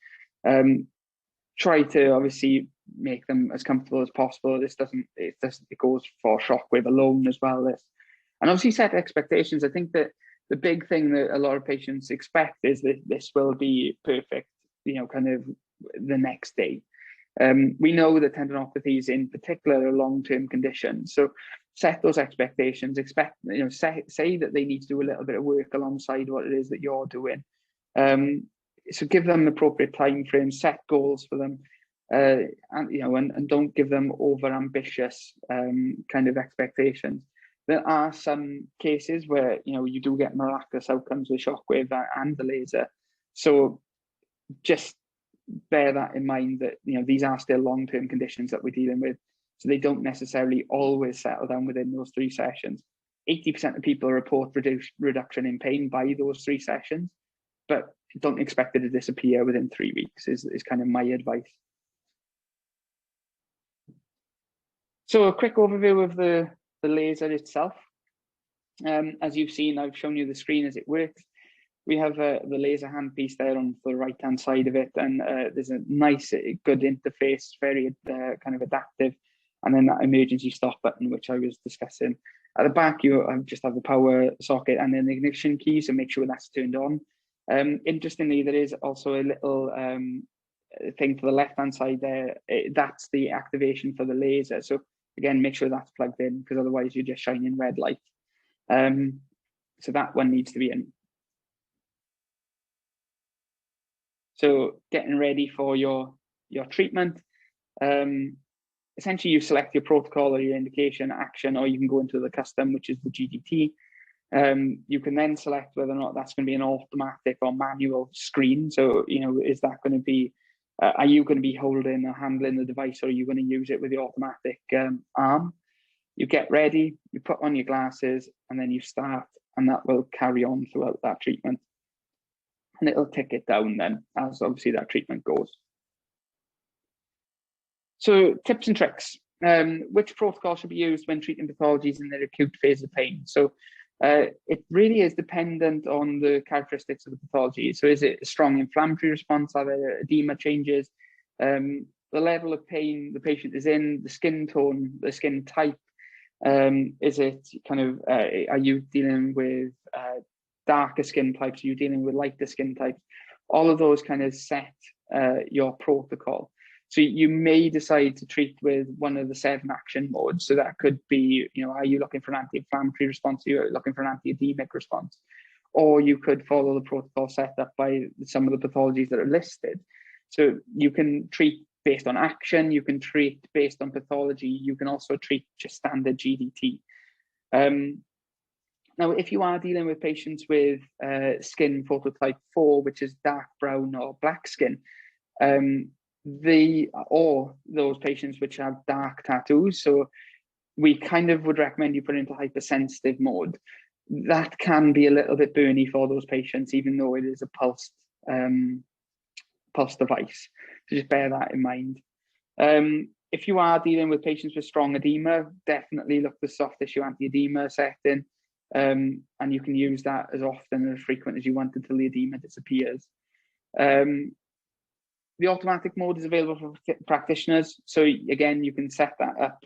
Try to obviously make them as comfortable as possible. It goes for shockwave alone as well. And obviously set expectations. I think that the big thing that a lot of patients expect is that this will be perfect, kind of the next day. We know that tendinopathies in particular are long-term conditions. So set those expectations, say that they need to do a little bit of work alongside what it is that you're doing. So give them appropriate time frames, set goals for them, and don't give them over-ambitious kind of expectations. There are some cases where you do get miraculous outcomes with shockwave and the laser. So just bear that in mind that these are still long-term conditions that we're dealing with. So they don't necessarily always settle down within those 3 sessions. 80% of people report reduction in pain by those 3 sessions, but don't expect it to disappear within 3 weeks is kind of my advice. So a quick overview of the laser itself. As you've seen, I've shown you the screen as it works. We have the laser handpiece there on the right-hand side of it, and there's a nice, good interface, very kind of adaptive, and then that emergency stop button, which I was discussing. At the back, you just have the power socket and then the ignition key, so make sure that's turned on. Interestingly, there is also a little thing to the left-hand side there. That's the activation for the laser. So again, make sure that's plugged in, because otherwise you're just shining red light. So that one needs to be in. So getting ready for your treatment. Essentially, you select your protocol or your indication action, or you can go into the custom, which is the GDT. You can then select whether or not that's going to be an automatic or manual screen. So, is that going to be, are you going to be holding or handling the device, or are you going to use it with the automatic arm? You get ready, you put on your glasses, and then you start, and that will carry on throughout that treatment. And it'll tick it down then as obviously that treatment goes. So tips and tricks. Which protocol should be used when treating pathologies in their acute phase of pain? So it really is dependent on the characteristics of the pathology. So is it a strong inflammatory response? Are there edema changes? The level of pain the patient is in, the skin tone, the skin type. Is it kind of, are you dealing with darker skin types? Are you dealing with lighter skin types? All of those kind of set your protocol. So you may decide to treat with one of the 7 action modes. So that could be, are you looking for an anti-inflammatory response? Are you looking for an anti-edemic response? Or you could follow the protocol set up by some of the pathologies that are listed. So you can treat based on action, you can treat based on pathology, you can also treat just standard GDT. Now, if you are dealing with patients with skin phototype 4, which is dark brown or black skin, or those patients which have dark tattoos, so we kind of would recommend you put into hypersensitive mode. that can be a little bit burny for those patients, even though it is a pulse device. So just bear that in mind. If you are dealing with patients with strong edema, definitely look the soft tissue anti-edema setting, and you can use that as often and as frequent as you want until the edema disappears. The automatic mode is available for practitioners. So again, you can set that up.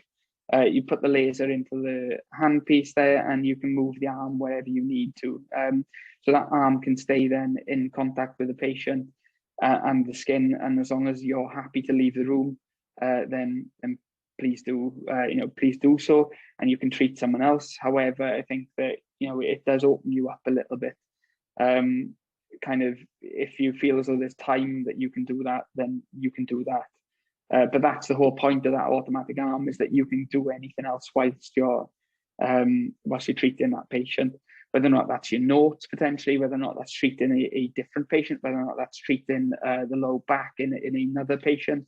You put the laser into the handpiece there, and you can move the arm wherever you need to. So that arm can stay then in contact with the patient and the skin. And as long as you're happy to leave the room, then please do, please do so, and you can treat someone else. However, I think that, it does open you up a little bit. Kind of, if you feel as though there's time that you can do that, then you can do that. But that's the whole point of that automatic arm, is that you can do anything else whilst you're treating that patient, whether or not that's your notes potentially, whether or not that's treating a different patient, whether or not that's treating the low back in another patient,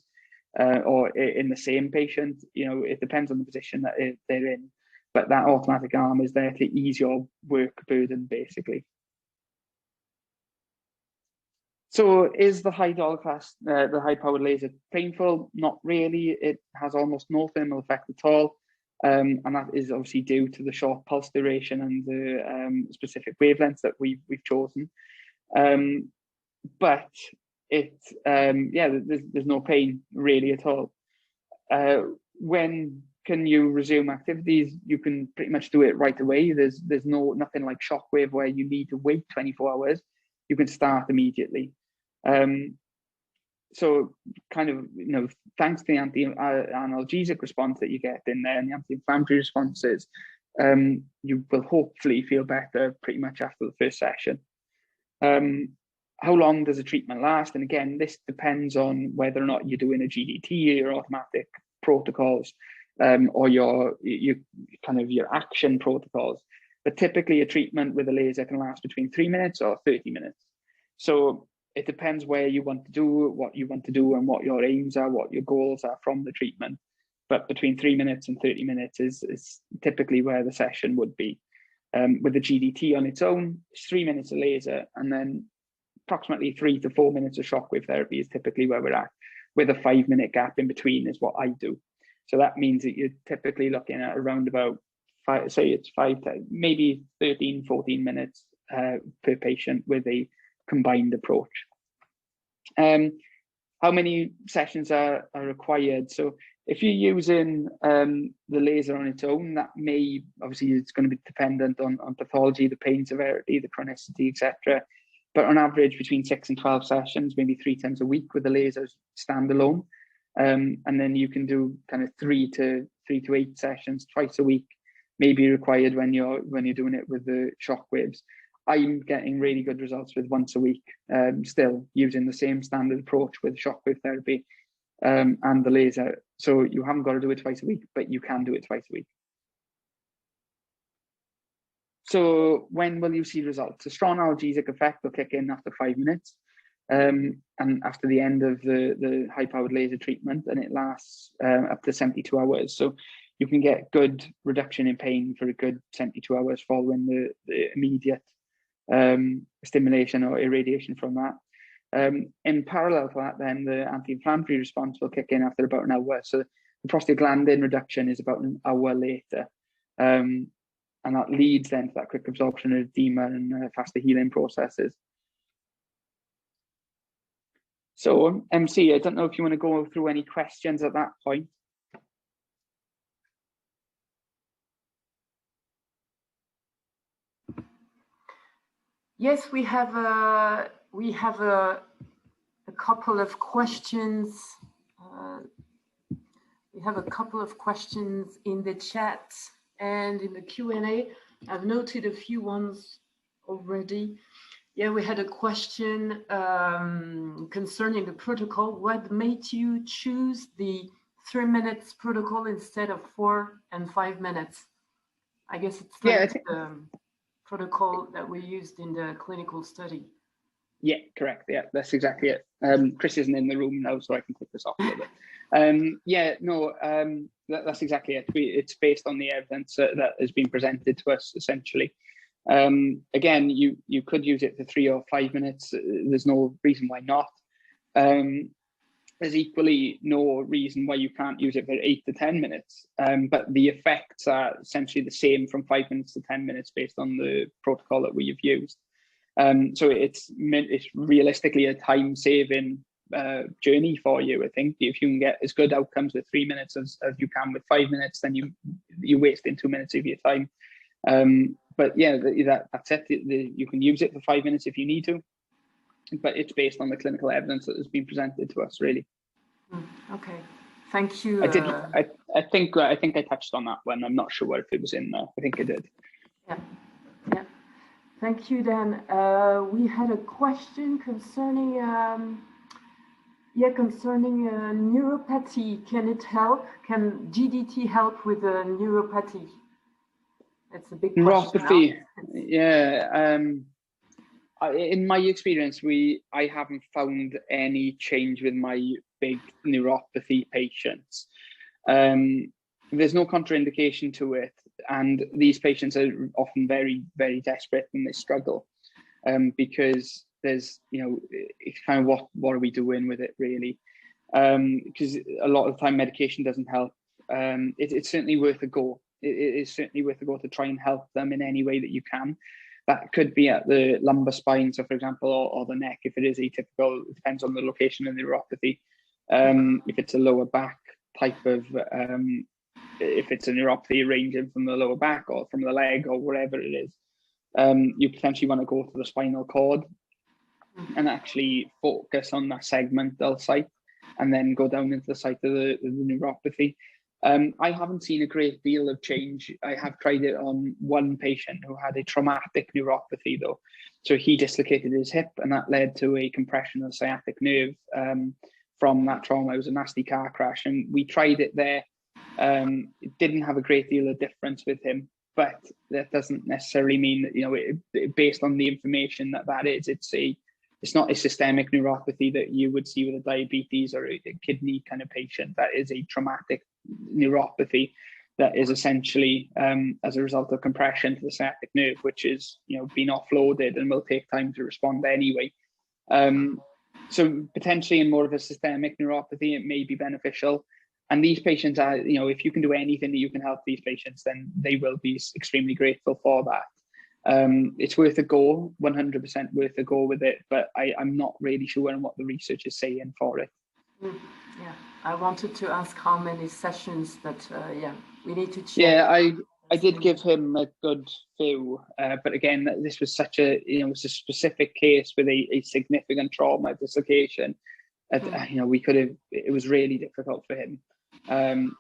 or in the same patient. It depends on the position that they're in, but that automatic arm is there to ease your work burden, basically. So is the high dollar class, the high powered laser, painful? Not really. It has almost no thermal effect at all. And that is obviously due to the short pulse duration and the specific wavelengths that we've chosen. But there's no pain really at all. When can you resume activities? You can pretty much do it right away. There's nothing like shockwave where you need to wait 24 hours. You can start immediately. So kind of, thanks to the anti-analgesic response that you get in there and the anti-inflammatory responses, you will hopefully feel better pretty much after the first session. How long does a treatment last? And again, this depends on whether or not you're doing a GDT, your automatic protocols, or your kind of your action protocols. But typically a treatment with a laser can last between 3 minutes or 30 minutes. So it depends where you want to do, what you want to do, and what your aims are, what your goals are from the treatment. But between 3 minutes and 30 minutes is typically where the session would be. With the GDT on its own, it's 3 minutes of laser, and then approximately 3 to 4 minutes of shockwave therapy is typically where we're at, with a 5 minute gap in between is what I do. So that means that you're typically looking at around about maybe 13, 14 minutes per patient with a combined approach. How many sessions are required? So if you're using the laser on its own, that may, obviously it's going to be dependent on pathology, the pain severity, the chronicity, etc. But on average, between 6 and 12 sessions, maybe 3 times a week with the lasers standalone. And then you can do kind of 3 to 8 sessions twice a week, maybe required when you're doing it with the shockwaves. I'm getting really good results with once a week, still using the same standard approach with shockwave therapy and the laser. So you haven't got to do it twice a week, but you can do it twice a week. So when will you see results? A strong analgesic effect will kick in after 5 minutes, and after the end of the high-powered laser treatment, and it lasts up to 72 hours. So you can get good reduction in pain for a good 72 hours following the immediate stimulation or irradiation from that. In parallel to that, then the anti-inflammatory response will kick in after about an hour. So the prostaglandin reduction is about an hour later. And that leads then to that quick absorption of edema and faster healing processes. So MC, I don't know if you want to go through any questions at that point. Yes, we have a couple of questions. We have a couple of questions in the chat and in the Q&A. I've noted a few ones already. Yeah, we had a question concerning the protocol. What made you choose the 3 minutes protocol instead of 4 and 5 minutes? I guess it's like the protocol that we used in the clinical study. Yeah, correct. Yeah, that's exactly it. Chris isn't in the room now, so I can take this off a little bit. That's exactly it. It's based on the evidence that has been presented to us, essentially. Again, you could use it for 3 or 5 minutes. There's no reason why not. There's equally no reason why you can't use it for 8 to 10 minutes. But the effects are essentially the same from 5 minutes to 10 minutes based on the protocol that we've used. So it's realistically a time-saving journey for you. I think if you can get as good outcomes with 3 minutes as you can with 5 minutes, then you're wasting 2 minutes of your time. But yeah, that's it. You can use it for 5 minutes if you need to, but it's based on the clinical evidence that has been presented to us, really. Okay, thank you. I think I touched on that one. I'm not sure if it was in there. I think I did. Yeah. Thank you, Dan. We had a question concerning neuropathy. Can it help? Can GDT help with neuropathy? It's a big question. Neuropathy, yeah. In my experience, I haven't found any change with my big neuropathy patients. There's no contraindication to it, and these patients are often very, very desperate when they struggle, because there's, it's kind of what are we doing with it, really? Because a lot of the time medication doesn't help. It's certainly worth a go. It is certainly worth a go to try and help them in any way that you can. That could be at the lumbar spine, so for example, or the neck if it is atypical. It depends on the location of the neuropathy. If it's a lower back type of, if it's a neuropathy ranging from the lower back or from the leg or wherever it is, you potentially want to go to the spinal cord and actually focus on that segmental site and then go down into the site of the neuropathy. I haven't seen a great deal of change. I have tried it on one patient who had a traumatic neuropathy though. So he dislocated his hip and that led to a compression of the sciatic nerve from that trauma. It was a nasty car crash and we tried it there. It didn't have a great deal of difference with him, but that doesn't necessarily mean that, based on the information that is, it's not a systemic neuropathy that you would see with a diabetes or a kidney kind of patient. That is a traumatic neuropathy that is essentially as a result of compression to the sciatic nerve, which is been offloaded and will take time to respond anyway. So potentially in more of a systemic neuropathy, it may be beneficial. And these patients are, if you can do anything that you can help these patients, then they will be extremely grateful for that. It's worth a go, 100% worth a go with it, but I'm not really sure on what the research is saying for it. Yeah, I wanted to ask how many sessions, but yeah, we need to check. Yeah, I did give him a good few, but again, this was such a, it's a specific case with a significant trauma dislocation. We could have, it was really difficult for him. And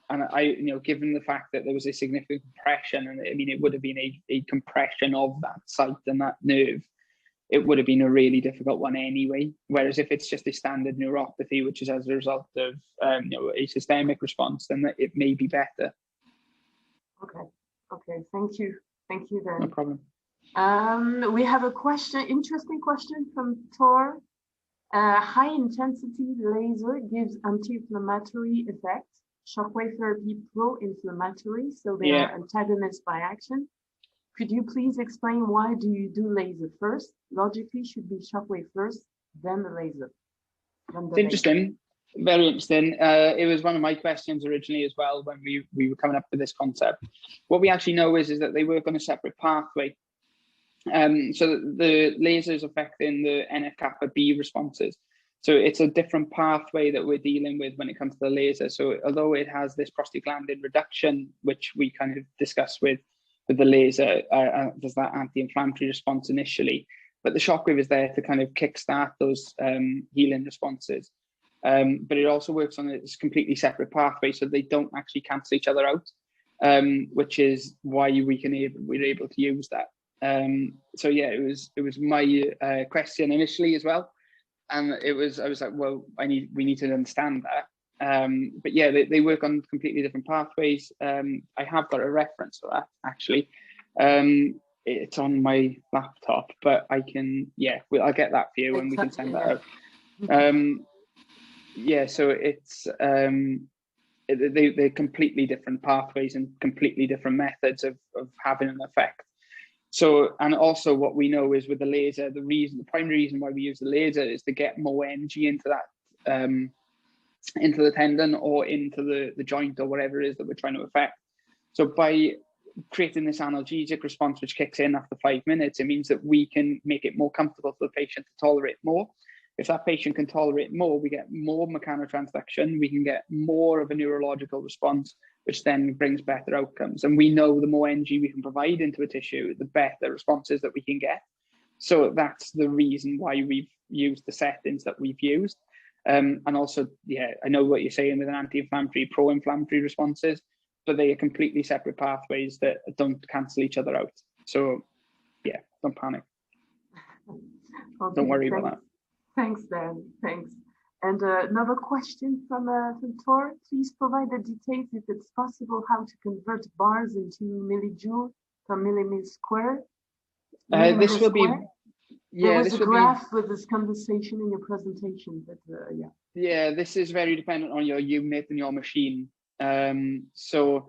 given the fact that there was a significant compression, and it would have been a compression of that site and that nerve, it would have been a really difficult one anyway. Whereas if it's just a standard neuropathy, which is as a result of a systemic response, then it may be better. Okay, thank you then. No problem. We have a interesting question from Thor. High intensity laser gives anti-inflammatory effect. Shockwave therapy pro-inflammatory, so they are antagonists by action. Could you please explain why do you do laser first? Logically, should be shockwave first, then the laser. It's interesting, very interesting. It was one of my questions originally as well when we were coming up with this concept. What we actually know is that they work on a separate pathway. So the lasers affecting the NF-kappa B responses. So it's a different pathway that we're dealing with when it comes to the laser. So although it has this prostaglandin reduction, which we kind of discussed with the laser, there's that anti-inflammatory response initially, but the shockwave is there to kind of kickstart those healing responses. But it also works on this completely separate pathway, so they don't actually cancel each other out, which is why we're able to use that. So yeah, it was my question initially as well, and I was like, well, we need to understand that. But yeah, they work on completely different pathways. I have got a reference for that actually. It's on my laptop, but I can, I'll get that for you and we can send that out. Yeah, so it's they're completely different pathways and completely different methods of having an effect. So, and also what we know is with the laser, the primary reason why we use the laser is to get more energy into that, into the tendon or into the joint or whatever it is that we're trying to affect. So by creating this analgesic response, which kicks in after 5 minutes, it means that we can make it more comfortable for the patient to tolerate more. If that patient can tolerate more, we get more mechanotransduction, we can get more of a neurological response, which then brings better outcomes. And we know the more energy we can provide into a tissue, the better responses that we can get. So that's the reason why we've used the settings that we've used. And also, yeah, I know what you're saying with an anti-inflammatory, pro-inflammatory responses, but they are completely separate pathways that don't cancel each other out. So yeah, don't panic. Okay, don't worry about that. Thanks, Dan. Thanks. And another question from Tor. Please provide the details, if it's possible, how to convert bars into millijoule per millimeter square. This will be. Yeah, there was a graph with this conversation in your presentation, but yeah. Yeah, this is very dependent on your unit and your machine. So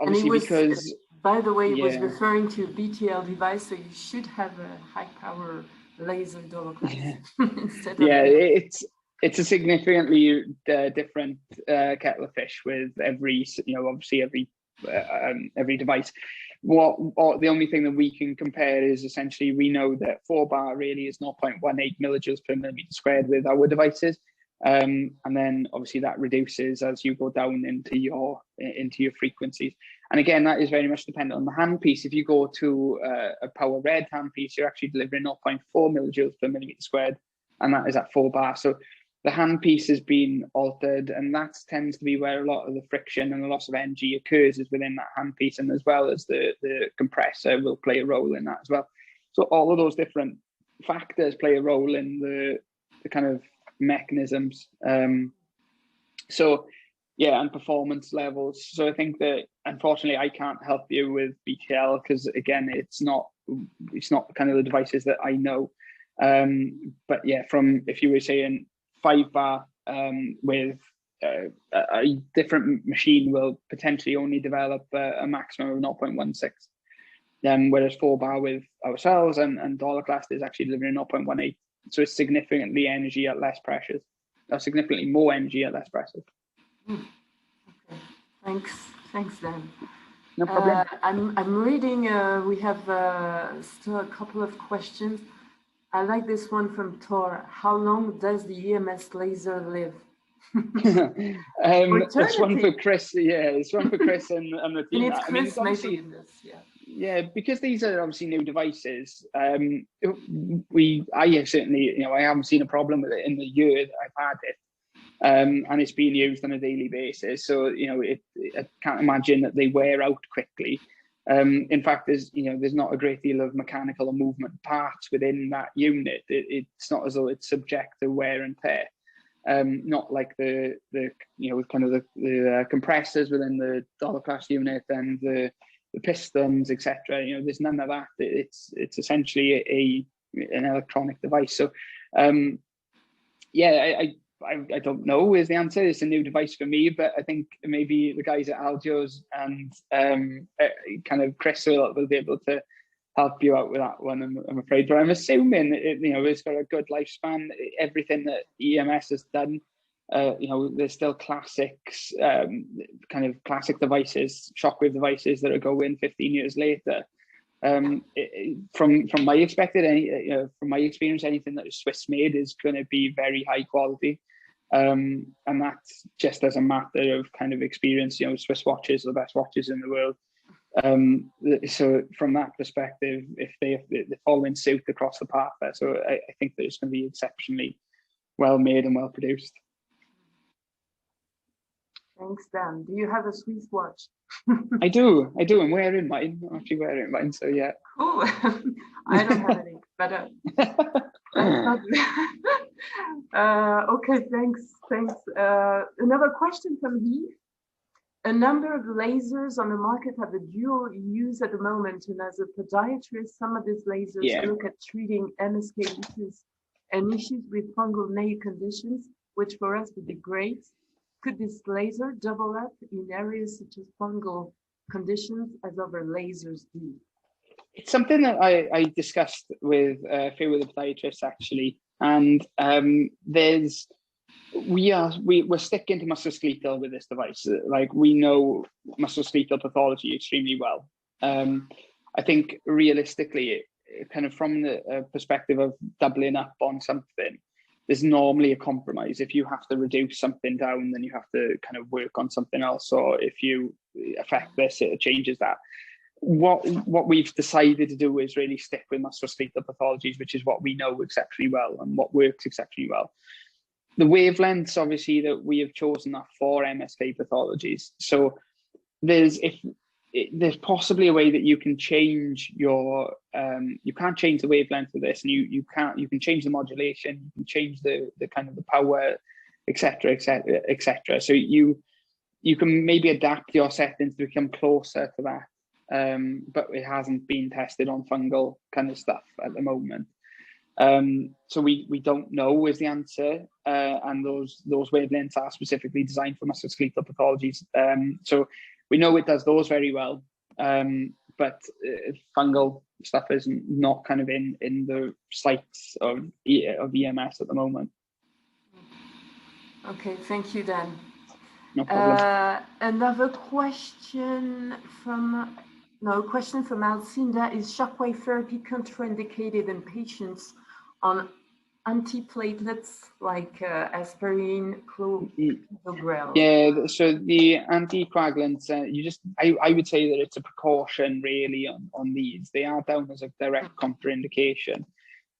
obviously, because by the way, it was referring to a BTL device, so you should have a high power laser dollar class instead of it's a significantly different kettle of fish with every, obviously every device. The only thing that we can compare is essentially we know that 4 bar really is 0.18 millijoules per millimeter squared with our devices. And then obviously that reduces as you go down into your frequencies. And again, that is very much dependent on the handpiece. If you go to a power red handpiece, you're actually delivering 0.4 millijoules per millimeter squared, and that is at 4 bar. So the handpiece has been altered, and that tends to be where a lot of the friction and the loss of energy occurs, is within that handpiece, and as well as the compressor will play a role in that as well. So all of those different factors play a role in the kind of mechanisms. So yeah, and performance levels. So I think that unfortunately I can't help you with BTL because again it's not kind of the devices that I know. But yeah, from if you were saying 5 bar with a different machine will potentially only develop a maximum of 0.16. Whereas 4 bar with ourselves and dollar class is actually delivering 0.18. So it's significantly energy at less pressures, or significantly more energy at less pressures. Okay, thanks, Dan. No problem. I'm reading. We have still a couple of questions. I like this one from Tor. How long does the EMS laser live? It's one for Chris. Yeah, it's one for Chris and the team. It's Chris maybe in this. Yeah. Yeah, because these are obviously new devices. I have certainly, I haven't seen a problem with it in the year that I've had it. And it's being used on a daily basis. So, I can't imagine that they wear out quickly. In fact, there's not a great deal of mechanical or movement parts within that unit. It's not as though it's subject to wear and tear. Not like the compressors within the dollar class unit and the pistons, etc. There's none of that. It's essentially an electronic device. So, I don't know is the answer. It's a new device for me, but I think maybe the guys at Aljo's and kind of Chris will be able to help you out with that one, I'm afraid. But I'm assuming it's got a good lifespan. Everything that EMS has done, there's still classics, kind of classic devices, shockwave devices that are going 15 years later. From my experience, anything that is Swiss made is going to be very high quality. And that's just as a matter of kind of experience. Swiss watches are the best watches in the world. So from that perspective, if they're following suit across the path there, so I think that it's going to be exceptionally well made and well produced. Thanks, Dan. Do you have a Swiss watch? I do. I'm wearing mine. I'm actually wearing mine. So yeah. Cool. I don't have any, but okay. Thanks. Another question from Heath. A number of lasers on the market have a dual use at the moment, and as a podiatrist, some of these lasers look at treating MSK issues and issues with fungal nail conditions, which for us would be great. Could this laser double up in areas such as fungal conditions as other lasers do? It's something that I discussed with a few of the podiatrists actually, and we're sticking to musculoskeletal with this device. Like, we know musculoskeletal pathology extremely well. I think realistically, kind of from the perspective of doubling up on something, there's normally a compromise. If you have to reduce something down, then you have to kind of work on something else. Or if you affect this, it changes that. What we've decided to do is really stick with musculoskeletal pathologies, which is what we know exceptionally well and what works exceptionally well. The wavelengths, obviously, that we have chosen are for MSK pathologies. So there's possibly a way that you can change your you can't change the wavelength of this, and you can change the modulation, you can change the kind of the power, etc., etc., etc. So you can maybe adapt your settings to become closer to that. But it hasn't been tested on fungal kind of stuff at the moment. So we don't know is the answer, and those wavelengths are specifically designed for musculoskeletal pathologies. So we know it does those very well, but fungal stuff is not kind of in the sights of EMS at the moment. Okay, thank you, Dan. No problem. Another question from Alcinda: is shockwave therapy contraindicated in patients on antiplatelets like aspirin, clopidogrel? Yeah, so the anticoagulants, I would say that it's a precaution really on these. They are down as a direct contraindication,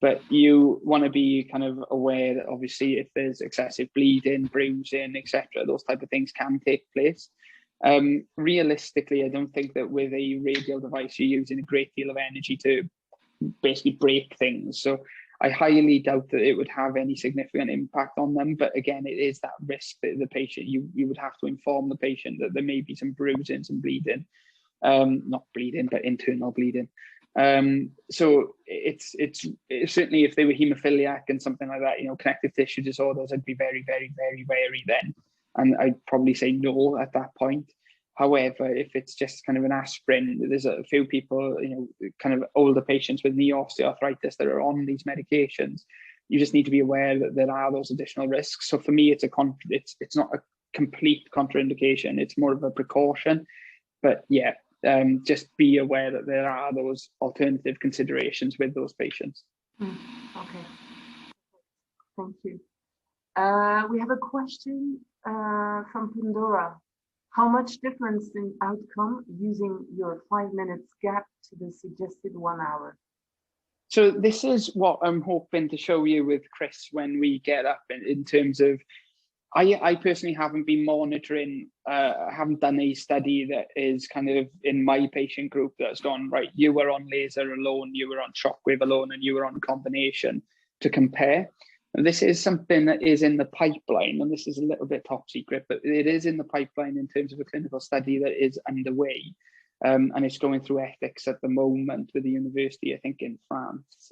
but you want to be kind of aware that obviously if there's excessive bleeding, bruising, etc., those type of things can take place. Realistically, I don't think that with a radial device you're using a great deal of energy to basically break things. So I highly doubt that it would have any significant impact on them. But again, it is that risk that the patient, you would have to inform the patient that there may be some bruising, some bleeding, not bleeding, but internal bleeding. So it's certainly, if they were hemophiliac and something like that, connective tissue disorders, I'd be very, very, very wary then. And I'd probably say no at that point. However, if it's just kind of an aspirin, there's a few people, kind of older patients with knee osteoarthritis that are on these medications. You just need to be aware that there are those additional risks. So for me, it's not a complete contraindication. It's more of a precaution. But yeah, just be aware that there are those alternative considerations with those patients. Okay. Thank you. We have a question from Pandora. How much difference in outcome using your 5 minutes gap to the suggested 1 hour? So this is what I'm hoping to show you with Chris when we get up in terms of, I personally haven't been monitoring, haven't done a study that is kind of in my patient group that's gone, right, you were on laser alone, you were on shockwave alone, and you were on combination to compare. And this is something that is in the pipeline, and this is a little bit top secret, but it is in the pipeline in terms of a clinical study that is underway. And it's going through ethics at the moment with the university, I think, in France.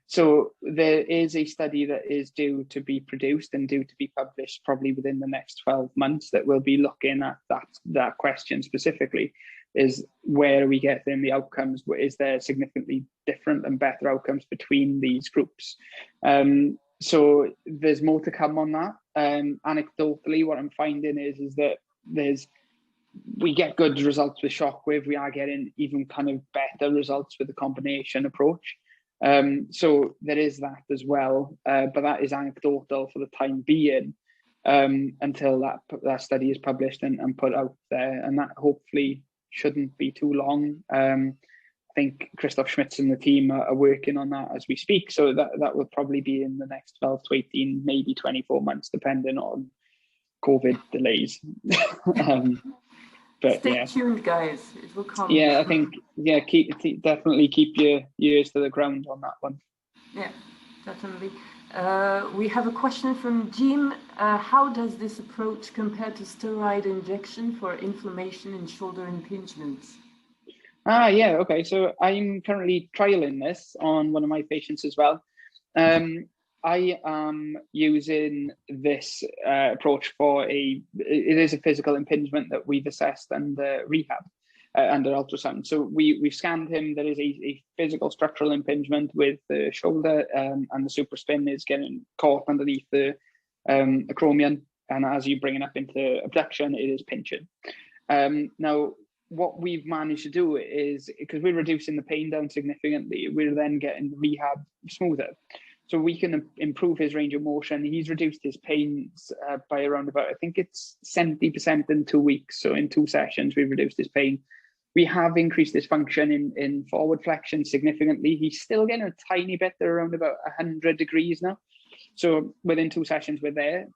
So there is a study that is due to be produced and due to be published probably within the next 12 months that will be looking at that question specifically, is where are we getting the outcomes? Is there significantly different and better outcomes between these groups? So there's more to come on that. Anecdotally, what I'm finding is that we get good results with shockwave. We are getting even kind of better results with the combination approach. So there is that as well, but that is anecdotal for the time being, until that study is published and put out there, and that hopefully shouldn't be too long. I think Christoph Schmitz and the team are working on that as we speak, so that will probably be in the next 12 to 18, maybe 24 months, depending on COVID delays. But stay tuned, guys. It will come. Yeah, I think definitely keep your ears to the ground on that one. Yeah, definitely. We have a question from Jim. How does this approach compare to steroid injection for inflammation and shoulder impingements? Yeah, okay. So I'm currently trialing this on one of my patients as well. I am using this approach for it is a physical impingement that we've assessed and rehab. under ultrasound. So we've scanned him. There is a physical structural impingement with the shoulder, and the supraspin is getting caught underneath the acromion. And as you bring it up into abduction, it is pinching. Now, what we've managed to do is, because we're reducing the pain down significantly, we're then getting rehab smoother. So we can improve his range of motion. He's reduced his pains by around about, I think it's 70% in 2 weeks. So in 2 sessions, we've reduced his pain. We have increased his function in forward flexion significantly. He's still getting a tiny bit, they're around about 100 degrees now. So within 2 sessions, we're there.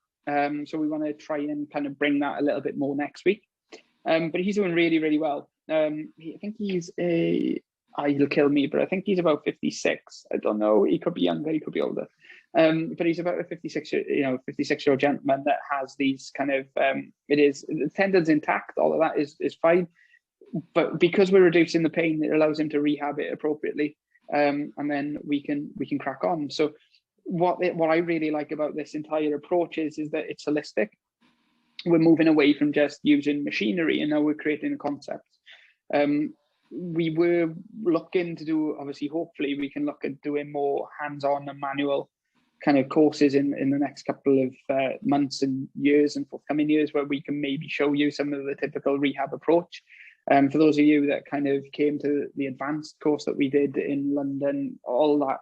So we want to try and kind of bring that a little bit more next week. But he's doing really, really well. I think he's he'll kill me, but I think he's about 56. I don't know. He could be younger, he could be older. But he's about a 56-year-old gentleman that has these kind of, the tendons intact, all of that is fine. But because we're reducing the pain, it allows him to rehab it appropriately. And then we can crack on. So what I really like about this entire approach is that it's holistic. We're moving away from just using machinery, and now we're creating a concept. We were looking to do, obviously, hopefully we can look at doing more hands-on and manual kind of courses in the next couple of months and years and forthcoming years, where we can maybe show you some of the typical rehab approach. For those of you that kind of came to the advanced course that we did in London all that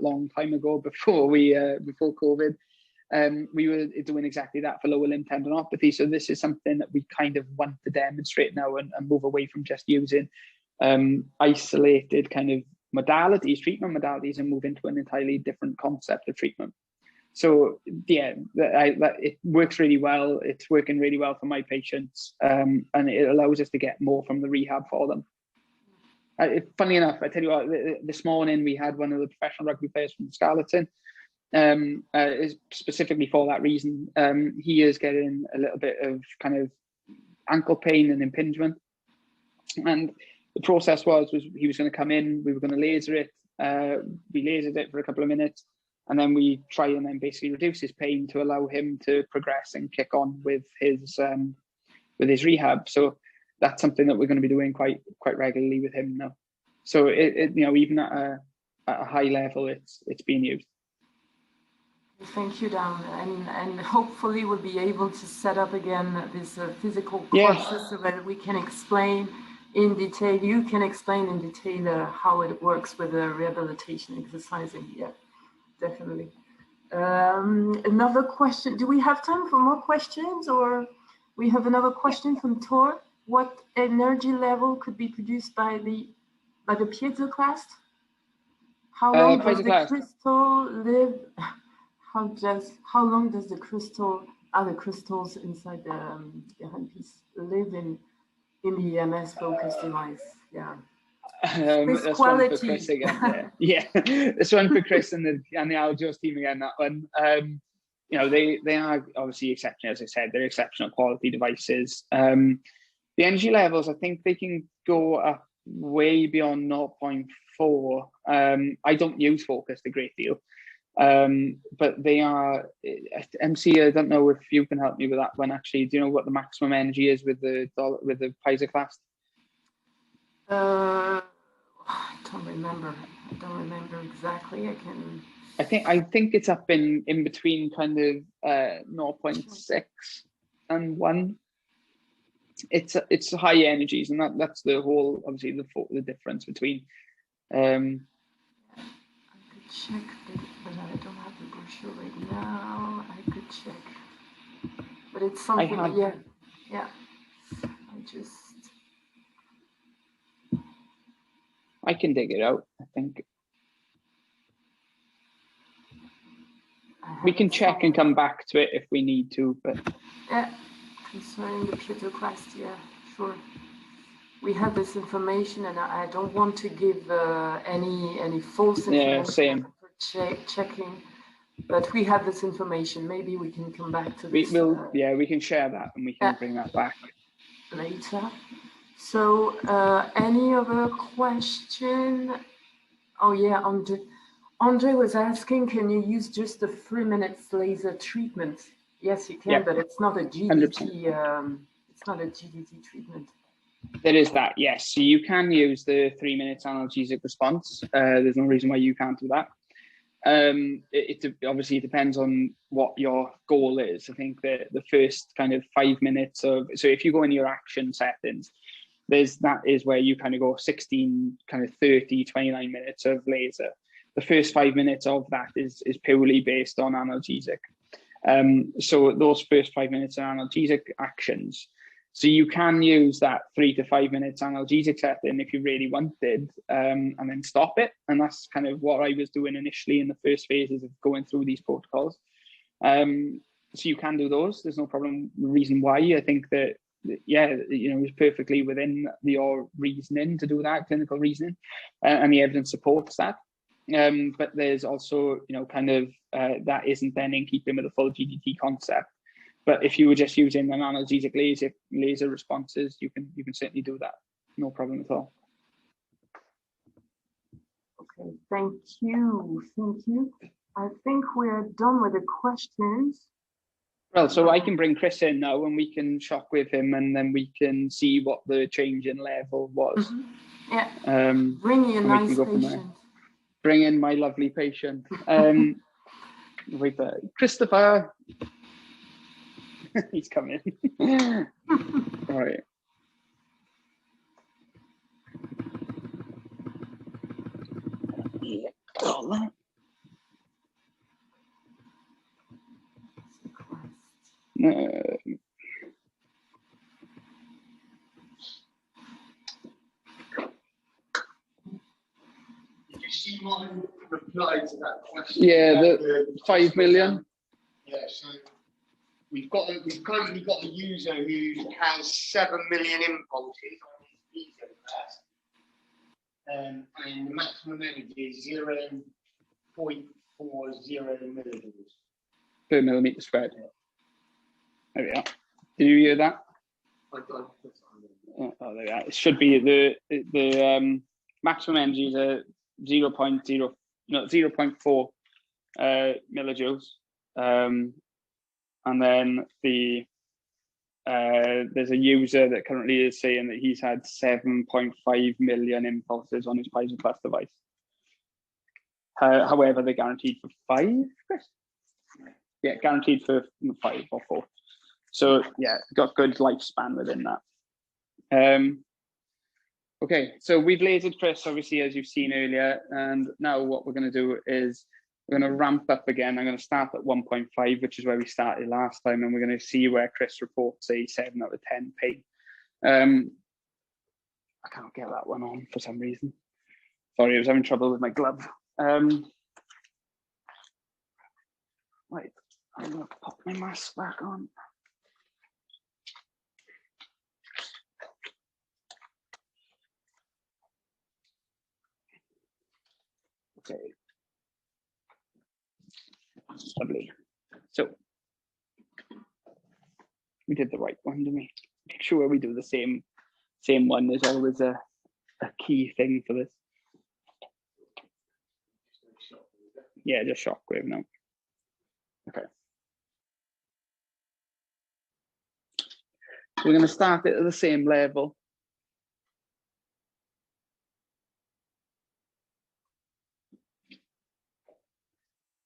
long time ago before COVID, we were doing exactly that for lower limb tendinopathy. So this is something that we kind of want to demonstrate now and move away from just using isolated kind of treatment modalities, and move into an entirely different concept of treatment. So yeah, it works really well. It's working really well for my patients, and it allows us to get more from the rehab for them. Funnily enough, I tell you what, this morning we had one of the professional rugby players from Scarleton, is specifically for that reason. He is getting a little bit of kind of ankle pain and impingement, and the process was he was going to come in, we were going to laser it, we lasered it for a couple of minutes, and then we try and then basically reduce his pain to allow him to progress and kick on with his rehab. So that's something that we're going to be doing quite regularly with him now. So even at a high level, it's being used. Thank you, Dan, and hopefully we'll be able to set up again this physical courses so that we can explain in detail. You can explain in detail how it works with the rehabilitation exercising. Yeah, definitely. Another question. Do we have time for more questions, or we have another question from Tor? What energy level could be produced by the piezoplast? How long does the crystal live? How long does the crystals inside the handpiece live in the EMS focused device? Yeah. That's one for Chris again. Yeah, this one for Chris and the Algios team again. That one. They are obviously exceptional. As I said, they're exceptional quality devices. The energy levels, I think they can go up way beyond 0.4. I don't use focused a great deal. But they are, MC, I don't know if you can help me with that one actually. Do you know what the maximum energy is with the piezoplast? I don't remember exactly. I think it's up in between kind of 0.6 and 1. It's high energies, and that's the whole, obviously, the difference between I could check, but I don't have the brochure right now. I could check, but it's something. I can dig it out. I think we can check and come back to it if we need to. But yeah, concerning the piezoplast, yeah, sure. We have this information, and I don't want to give any false information for checking. But we have this information. Maybe we can come back to this. We can share that, and we can bring that back later. So, any other question? Oh yeah, Andre was asking, can you use just the 3 minutes laser treatment? Yes, you can, but it's not a GDT. It's not a GDT treatment. There is that, yes. So you can use the 3 minutes analgesic response. There's no reason why you can't do that. It obviously depends on what your goal is. I think that the first kind of 5 minutes of, so if you go in your action settings, that is where you kind of go 16, kind of 30, 29 minutes of laser. The first 5 minutes of that is purely based on analgesic. So those first 5 minutes are analgesic actions. So you can use that 3 to 5 minutes analgesic setting if you really wanted, and then stop it. And that's kind of what I was doing initially in the first phases of going through these protocols. So you can do those. There's no problem. The reason why, I think that, yeah, it's perfectly within your reasoning to do that, clinical reasoning, and the evidence supports that. But there's also, kind of that isn't then in keeping with the full GDT concept. But if you were just using an analgesic laser responses, you can certainly do that. No problem at all. Okay, thank you. I think we're done with the questions. Well, so I can bring Chris in now and we can shock with him and then we can see what the change in level was. Mm-hmm. Yeah, bring your nice patient. Bring in my lovely patient. Wait there. Christopher. He's coming. All right. Yeah, got that. Did you see my reply to that question? Yeah, the 5 million. Yeah, so we've currently got a user who has 7 million impulses on his eco test, and the maximum energy is 0.40 millijoules per millimeter squared. There we are. Did you hear that? I don't. Oh, there we are. It should be the maximum energy is a 0.4 millijoules, and then there's a user that currently is saying that he's had 7.5 million impulses on his Pfizer Plus device. However, they're guaranteed for 5, Chris? Yeah, guaranteed for 5 or 4. So yeah, got good lifespan within that. Okay, so we've lasered Chris, obviously, as you've seen earlier, and now what we're going to do is we're going to ramp up again. I'm going to start at 1.5, which is where we started last time, and we're going to see where Chris reports a 7 out of 10 pain. I can't get that one on for some reason. Sorry, I was having trouble with my glove. Right, I'm going to pop my mask back on. Okay. Lovely. So we did the right one, didn't we? Make sure we do the same one. There's always a key thing for this. Yeah, just shockwave now. Okay. We're going to start it at the same level.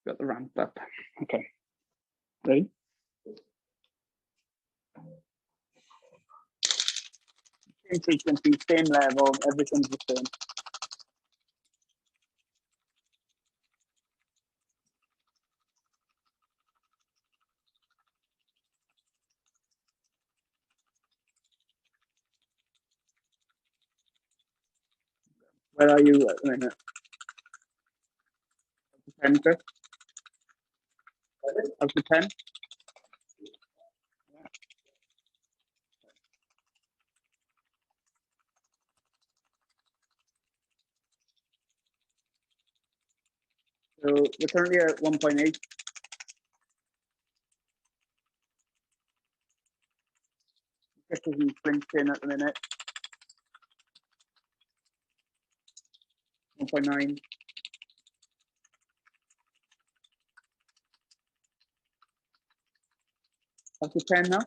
Got the ramp up. Okay. Ready? Same frequency, same level, everything's the same. Where are you at the minute? 10, Chris? Up to 10? So we're currently at 1.8. Chris isn't flinching at the minute. 1.9. Up to 10 now?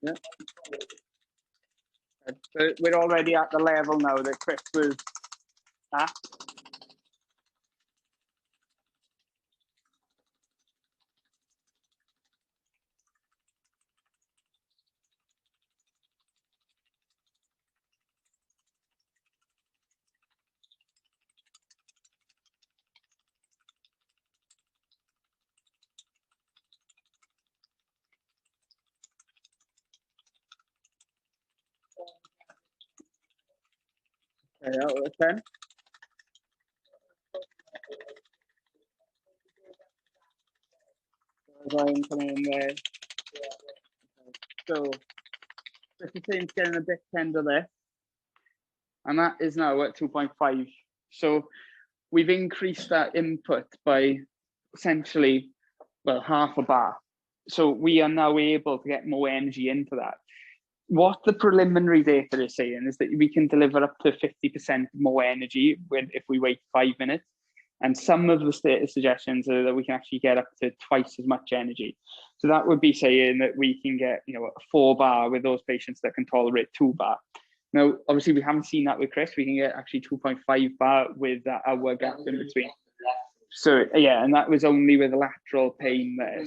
Yeah. So we're already at the level now that Chris was at. Okay, out of 10. Ryan coming in there. So Chris is saying getting a bit tender there. And that is now at 2.5. So we've increased that input by essentially, well, half a bar. So we are now able to get more energy into that. What the preliminary data is saying is that we can deliver up to 50% more energy if we wait 5 minutes. And some of the suggestions are that we can actually get up to twice as much energy. So that would be saying that we can get, a 4 bar with those patients that can tolerate 2 bar. Now, obviously, we haven't seen that with Chris. We can get actually 2.5 bar with that hour gap in between. So yeah, and that was only with the lateral pain there.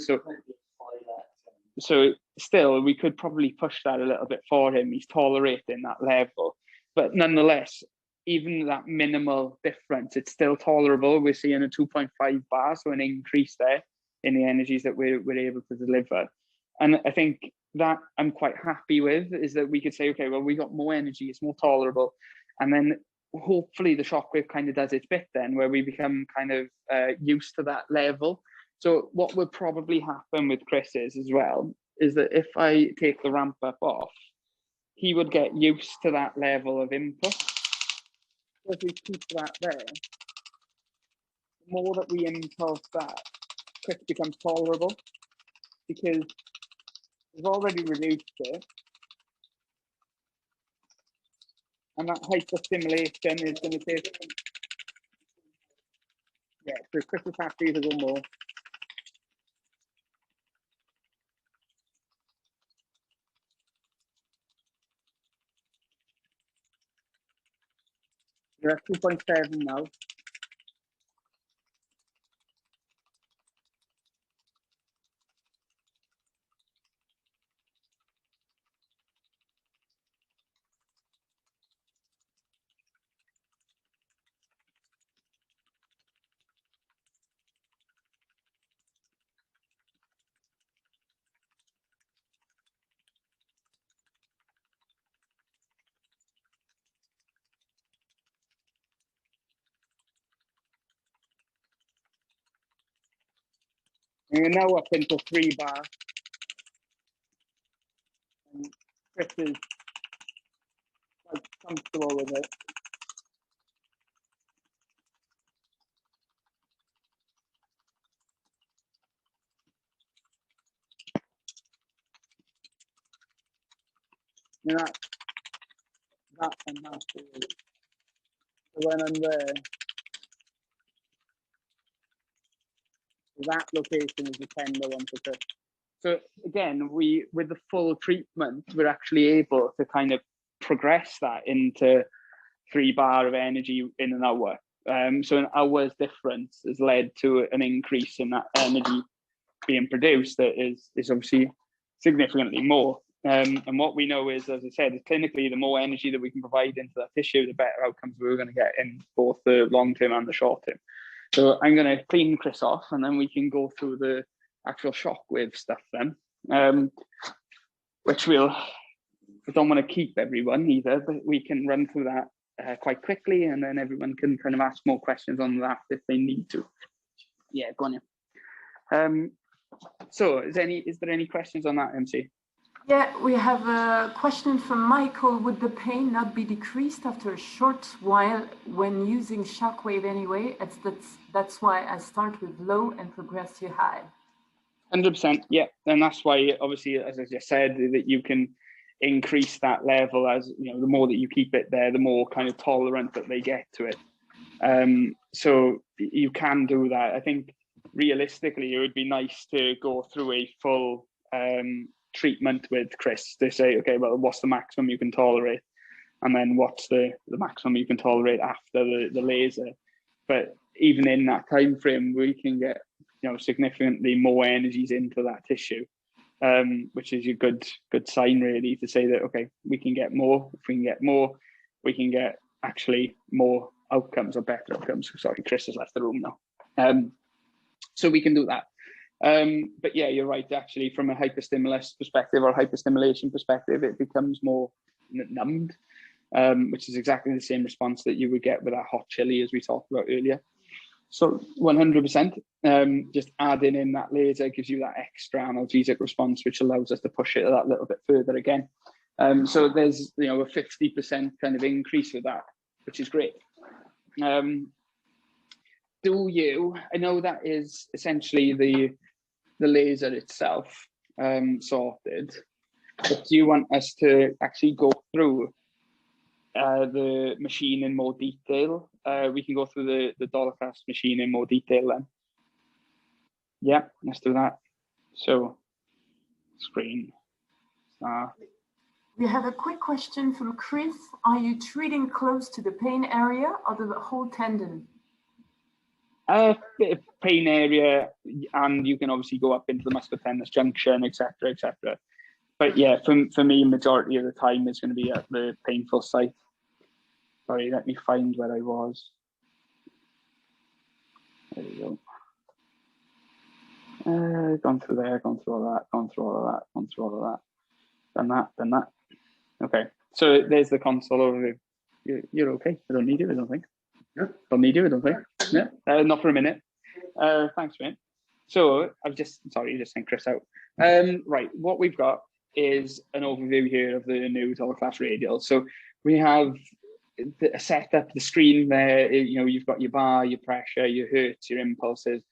So still, we could probably push that a little bit for him. He's tolerating that level, but nonetheless, even that minimal difference, it's still tolerable. We're seeing a 2.5 bar, so an increase there in the energies that we're able to deliver. And I think that I'm quite happy with is that we could say, okay, well, we got more energy, it's more tolerable. And then hopefully the shockwave kind of does its bit then, where we become kind of used to that level. So what will probably happen with Chris is as well, is that if I take the ramp up off, he would get used to that level of input. So if we keep that there, the more that we impulse that, Chris becomes tolerable because we've already reduced it. And that hyperstimulation is going to take, yeah, so Chris is happy to go more. We're at 2.7 now. And we're now up into 3 bar. And Chris is quite comfortable with it. And that and that. So when I'm there, that location is the tender one for Chris. So again, with the full treatment, we're actually able to kind of progress that into 3 bar of energy in an hour. So an hour's difference has led to an increase in that energy being produced that is obviously significantly more. And what we know is, as I said, clinically, the more energy that we can provide into that tissue, the better outcomes we're going to get in both the long term and the short term. So I'm going to clean Chris off, and then we can go through the actual shockwave stuff then, which I don't want to keep everyone either, but we can run through that quite quickly, and then everyone can kind of ask more questions on that if they need to. Yeah, go on. Yeah. So is there any questions on that, MC? Yeah, we have a question from Michael. Would the pain not be decreased after a short while when using shockwave anyway? That's why I start with low and progress to high. 100%, yeah. And that's why, obviously, as I just said, that you can increase that level as, the more that you keep it there, the more kind of tolerant that they get to it. So you can do that. I think realistically, it would be nice to go through a full treatment with Chris to say, okay, well, what's the maximum you can tolerate? and then what's the maximum you can tolerate after the laser. But even in that time frame, we can get, you know, significantly more energies into that tissue, which is a good sign, really, to say that, okay, we can get more. If we can get more, we can get actually more outcomes or better outcomes. Sorry, Chris has left the room now. So we can do that. But yeah, you're right. Actually, from a hyperstimulus perspective or hyperstimulation perspective, it becomes more numbed, which is exactly the same response that you would get with that hot chili as we talked about earlier. So 100%, just adding in that laser gives you that extra analgesic response, which allows us to push it that little bit further again. So there's, you know, a 50% kind of increase with that, which is great. I know that is essentially the laser itself sorted, but do you want us to actually go through the machine in more detail? We can go through the dollar class machine in more detail then. Yeah, let's do that. So, screen. We have a quick question from Chris. Are you treating close to the pain area or the whole tendon? Pain area, and you can obviously go up into the musculotendinous junction, etc., etc. But yeah, for me, majority of the time it's going to be at the painful site. Sorry, let me find where I was. There we go. Gone through there, gone through all that, gone through all of that, gone through all of that. Done that. Okay, so there's the console overview. You're okay. I don't need you, I don't think. Yeah. Don't need you, I don't think. Yeah. Not for a minute. Thanks, mate. So I've just sent Chris out. Right, what we've got is an overview here of the new dollar class radial. So we have a setup, the screen there. You know, you've got your bar, your pressure, your hertz, your impulses,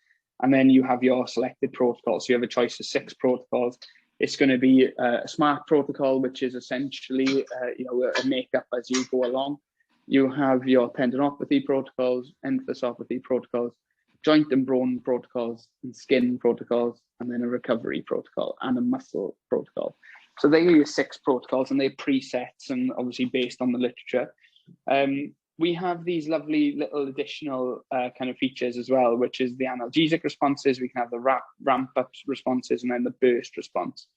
and then you have your selected protocols. So you have a choice of 6 protocols. It's going to be a smart protocol, which is essentially you know, a makeup as you go along. You have your tendinopathy protocols, enthesopathy protocols, joint and bone protocols, and skin protocols, and then a recovery protocol and a muscle protocol. So they are your 6 protocols, and they're presets and obviously based on the literature. We have these lovely little additional kind of features as well, which is the analgesic responses. We can have the ramp up responses and then the burst response.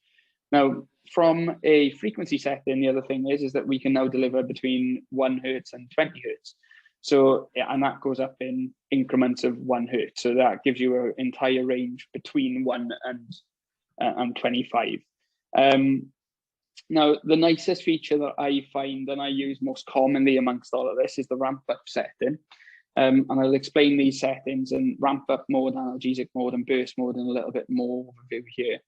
Now, from a frequency setting, the other thing is that we can now deliver between 1 hertz and 20 hertz. So, yeah, and that goes up in increments of 1 hertz. So that gives you an entire range between 1 and 25. Now, the nicest feature that I find and I use most commonly amongst all of this is the ramp up setting. And I'll explain these settings and ramp up mode, analgesic mode, and burst mode in a little bit more overview here.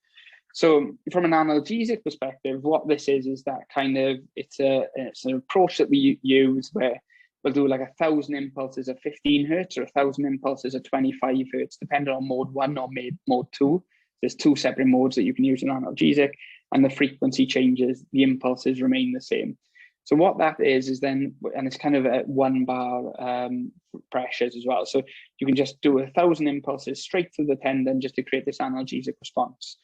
So from an analgesic perspective, what this is that kind of, it's an approach that we use where we'll do like 1,000 impulses at 15 hertz or 1,000 impulses at 25 hertz, depending on mode 1 or mode 2. There's 2 separate modes that you can use in analgesic, and the frequency changes, the impulses remain the same. So what that is then, and it's kind of at 1 bar pressures as well. So you can just do 1,000 impulses straight through the tendon just to create this analgesic response.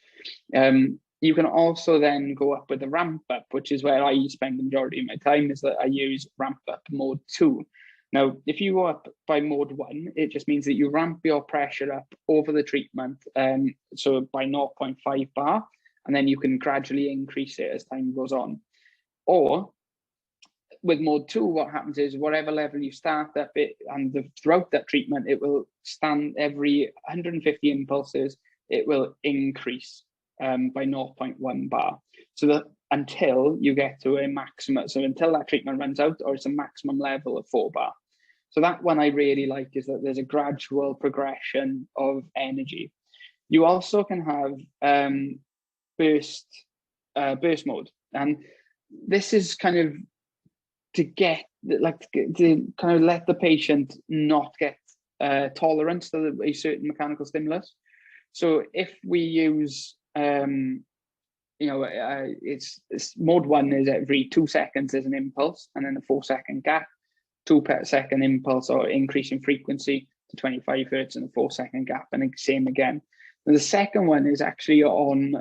You can also then go up with the ramp up, which is where I spend the majority of my time, is that I use ramp up mode 2. Now, if you go up by mode 1, it just means that you ramp your pressure up over the treatment, so by 0.5 bar, and then you can gradually increase it as time goes on. Or with mode 2, what happens is whatever level you start up it, and throughout that treatment, it will stand every 150 impulses, it will increase by 0.1 bar. So that until you get to a maximum, so until that treatment runs out, or it's a maximum level of 4 bar. So that one I really like, is that there's a gradual progression of energy. You also can have burst mode, and this is kind of to get, like, to kind of let the patient not get tolerance to a certain mechanical stimulus. So if we use you know, it's mode 1 is every 2 seconds there's an impulse, and then a 4-second gap, 2-second impulse or increase in frequency to 25 hertz, and a 4-second gap, and same again. And the second one is actually on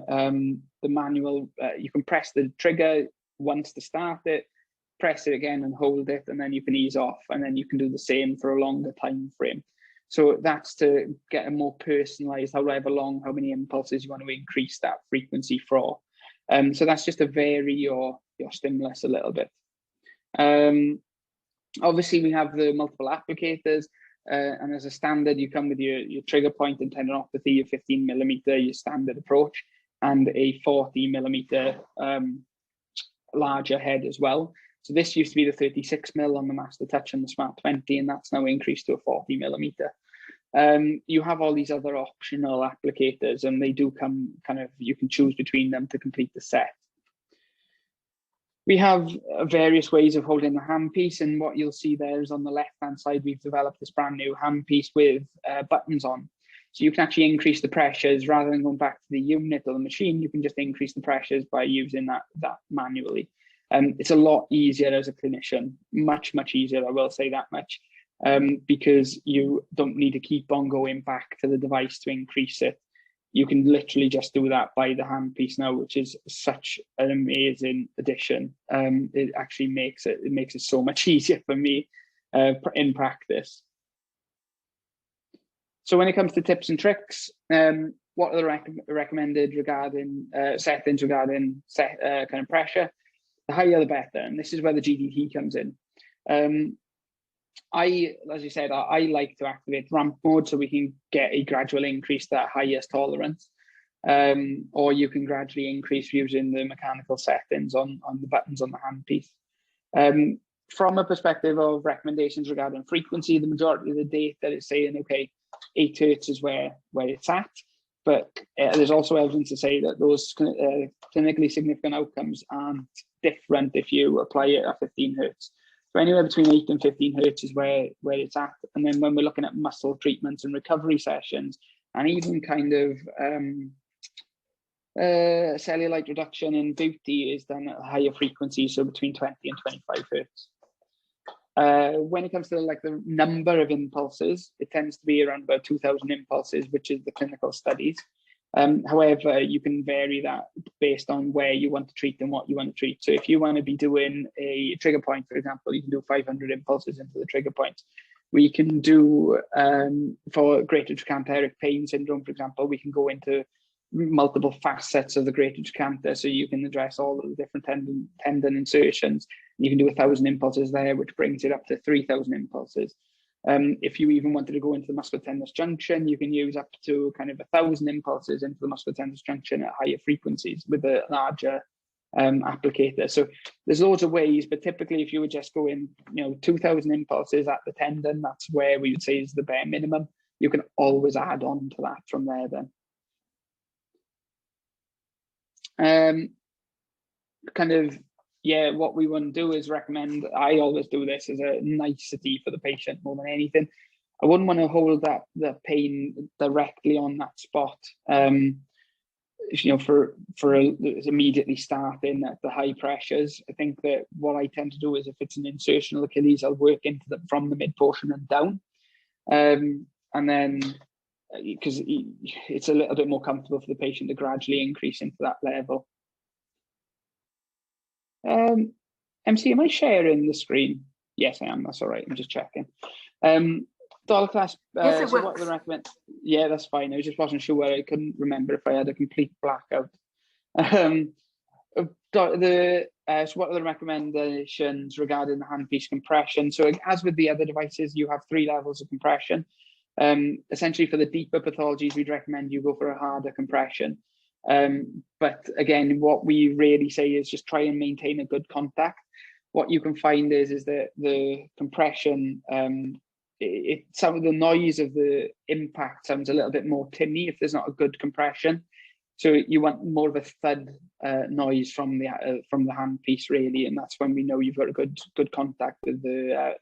the manual. You can press the trigger once to start it, press it again and hold it, and then you can ease off, and then you can do the same for a longer time frame. So that's to get a more personalized, however long, how many impulses you want to increase that frequency for. So that's just to vary your stimulus a little bit. Obviously, we have the multiple applicators, and as a standard, you come with your trigger point and tendinopathy, your 15 millimeter, your standard approach, and a 40 millimeter larger head as well. So this used to be the 36 mil on the Master Touch and the Smart 20, and that's now increased to a 40 millimeter. You have all these other optional applicators, and they do come kind of, you can choose between them to complete the set. We have various ways of holding the handpiece, and what you'll see there is on the left-hand side, we've developed this brand new handpiece with buttons on. So you can actually increase the pressures rather than going back to the unit or the machine. You can just increase the pressures by using that manually. It's a lot easier as a clinician, much easier, I will say that much, because you don't need to keep on going back to the device to increase it. You can literally just do that by the handpiece now, which is such an amazing addition. It actually makes it so much easier for me in practice. So when it comes to tips and tricks, what are the recommended regarding settings regarding kind of pressure? The higher the better, and this is where the GDT comes in. As you said, I like to activate ramp mode so we can get a gradual increase to that highest tolerance, or you can gradually increase using the mechanical settings on the buttons on the handpiece. From a perspective of recommendations regarding frequency, the majority of the data is saying, okay, 8 Hertz is where it's at, but there's also evidence to say that those clinically significant outcomes aren't different if you apply it at 15 Hertz. So anywhere between 8 and 15 Hertz is where it's at. And then when we're looking at muscle treatments and recovery sessions, and even kind of cellulite reduction in booty is done at a higher frequency, so between 20 and 25 Hertz. When it comes to like the number of impulses, it tends to be around about 2,000 impulses, which is the clinical studies. However, you can vary that based on where you want to treat and what you want to treat. So if you want to be doing a trigger point, for example, you can do 500 impulses into the trigger point. We can do, for greater trochanteric pain syndrome, for example, we can go into multiple facets of the greater trochanter, so you can address all of the different tendon insertions. You can do 1,000 impulses there, which brings it up to 3,000 impulses. If you even wanted to go into the musculotendinous junction, you can use up to kind of 1,000 impulses into the musculotendinous junction at higher frequencies with a larger applicator. So there's loads of ways, but typically if you would just go in, 2,000 impulses at the tendon, that's where we would say is the bare minimum. You can always add on to that from there then. What we want to do is recommend, I always do this as a nicety for the patient more than anything. I wouldn't want to hold the pain directly on that spot, for immediately starting at the high pressures. I think that what I tend to do is if it's an insertional Achilles, I'll work into them from the mid portion and down. And then, because it's a little bit more comfortable for the patient to gradually increase into that level. MC, am I sharing the screen? Yes, I am. That's all right. I'm just checking. Dollar class. Yes, it so what would I recommend? Yeah, that's fine. I just wasn't sure. I couldn't remember if I had a complete blackout. So what are the recommendations regarding the handpiece compression? So as with the other devices, you have 3 levels of compression. Essentially, for the deeper pathologies, we'd recommend you go for a harder compression. But again, what we really say is just try and maintain a good contact. What you can find is that the compression, some of the noise of the impact sounds a little bit more tinny if there's not a good compression. So you want more of a thud noise from the handpiece really, and that's when we know you've got a good contact with the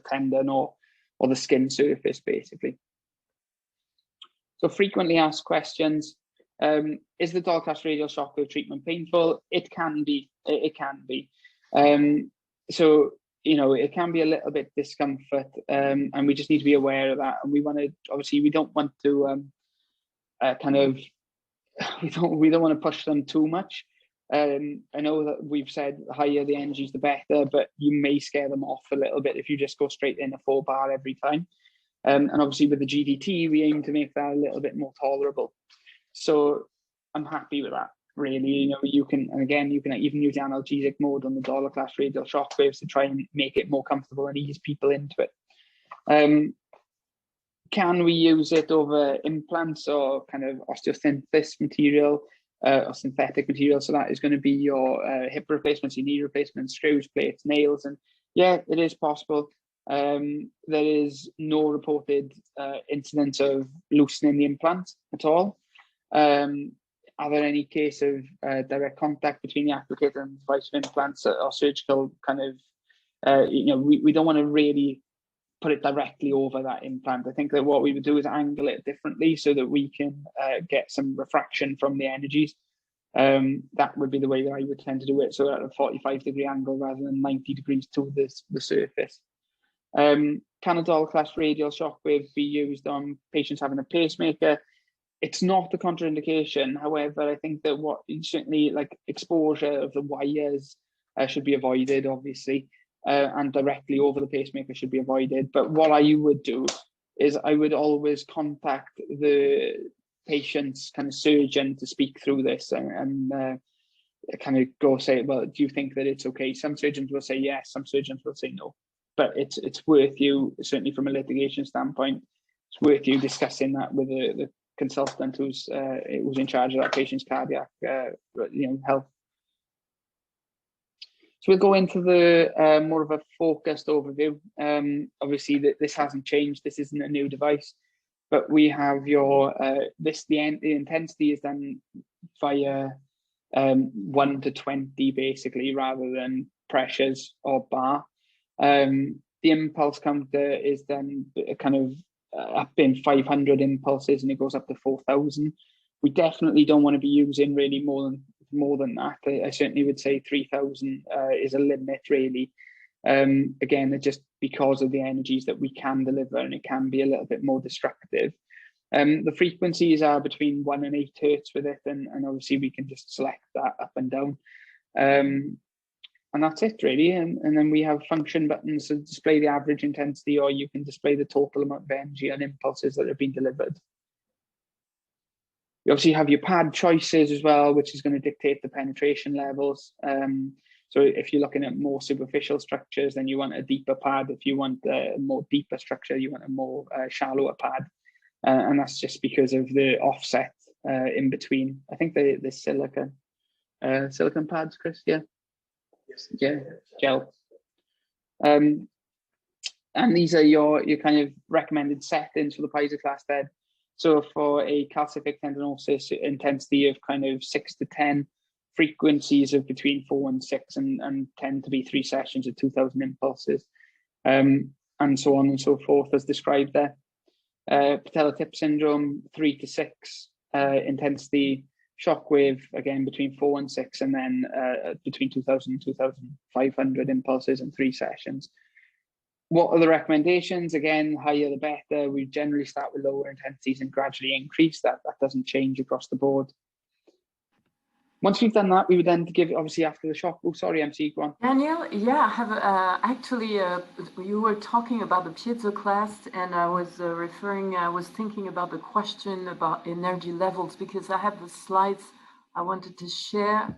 tendon or the skin surface basically. So frequently asked questions. Is the Dolcast radial shockwave treatment painful? It can be. It can be. So it can be a little bit discomfort, and we just need to be aware of that. And we want to, obviously, we don't want to we don't want to push them too much. I know that we've said the higher the energies, the better, but you may scare them off a little bit if you just go straight in a 4 bar every time. And obviously with the GDT, we aim to make that a little bit more tolerable. So I'm happy with that, really. You know, you can, and again, you can even use the analgesic mode on the dollar class radial shockwaves to try and make it more comfortable and ease people into it. Can we use it over implants or kind of osteosynthesis material or synthetic material? So that is going to be your hip replacements, your knee replacements, screws, plates, nails. And yeah, it is possible. There is no reported incidence of loosening the implant at all. Are there any case of direct contact between the applicator and the device of implants or surgical kind of, you know, we don't want to really put it directly over that implant. I think that what we would do is angle it differently so that we can get some refraction from the energies. That would be the way that I would tend to do it. So at a 45-degree angle rather than 90 degrees to the surface. Can a dollar class radial shockwave be used on patients having a pacemaker? It's not a contraindication. However, I think that what certainly like exposure of the wires should be avoided, obviously, and directly over the pacemaker should be avoided. But what I would do is I would always contact the patient's kind of surgeon to speak through this and kind of go say, well, do you think that it's okay? Some surgeons will say yes, some surgeons will say no. But it's worth you, certainly from a litigation standpoint, it's worth you discussing that with the consultant who's in charge of that patient's cardiac health. So we'll go into the more of a focused overview. Obviously, this hasn't changed. This isn't a new device, but we have your the intensity is done via 1 to 20 basically, rather than pressures or bar. The impulse counter is then kind of up in 500 impulses, and it goes up to 4,000. We definitely don't want to be using really more than that. I certainly would say 3,000 is a limit, really. Again, just because of the energies that we can deliver, and it can be a little bit more destructive. The frequencies are between 1 and 8 hertz with it, and obviously we can just select that up and down. And that's it, really. And then we have function buttons to display the average intensity, or you can display the total amount of energy and impulses that have been delivered. You obviously have your pad choices as well, which is going to dictate the penetration levels. So if you're looking at more superficial structures, then you want a deeper pad. If you want a more deeper structure, you want a more shallower pad. And that's just because of the offset in between. I think the silicon pads, Chris, yeah? Yes. Yeah, gel. And these are your kind of recommended settings for the Piezo class bed. So for a calcific tendinosis, intensity of kind of 6 to 10, frequencies of between 4 and 6, and tend to be 3 sessions of 2,000 impulses, and so on and so forth as described there. Patella tip syndrome, 3 to 6 intensity, shockwave again between 4 and 6, and then between 2,000 and 2,500 impulses in 3 sessions. What are the recommendations? Again, higher the better. We generally start with lower intensities and gradually increase. That doesn't change across the board. Once we've done that, we would then give, obviously after the shock. Oh, sorry, MC, go on. Daniel, yeah, I have actually, you were talking about the piezo class, and I was thinking about the question about energy levels, because I have the slides I wanted to share.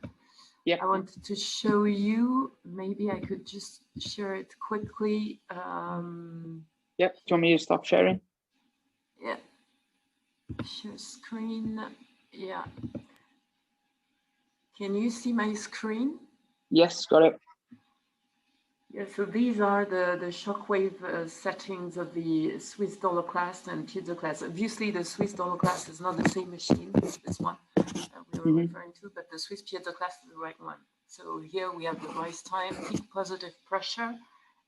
Yeah. I wanted to show you, maybe I could just share it quickly. Yep, do you want me to stop sharing? Yeah, share screen, yeah. Can you see my screen? Yes, got it. Yeah, so these are the shockwave settings of the Swiss dollar class and piezo class. Obviously, the Swiss dollar class is not the same machine as this one we were referring to, but the Swiss piezo class is the right one. So here we have the rise time, peak positive pressure,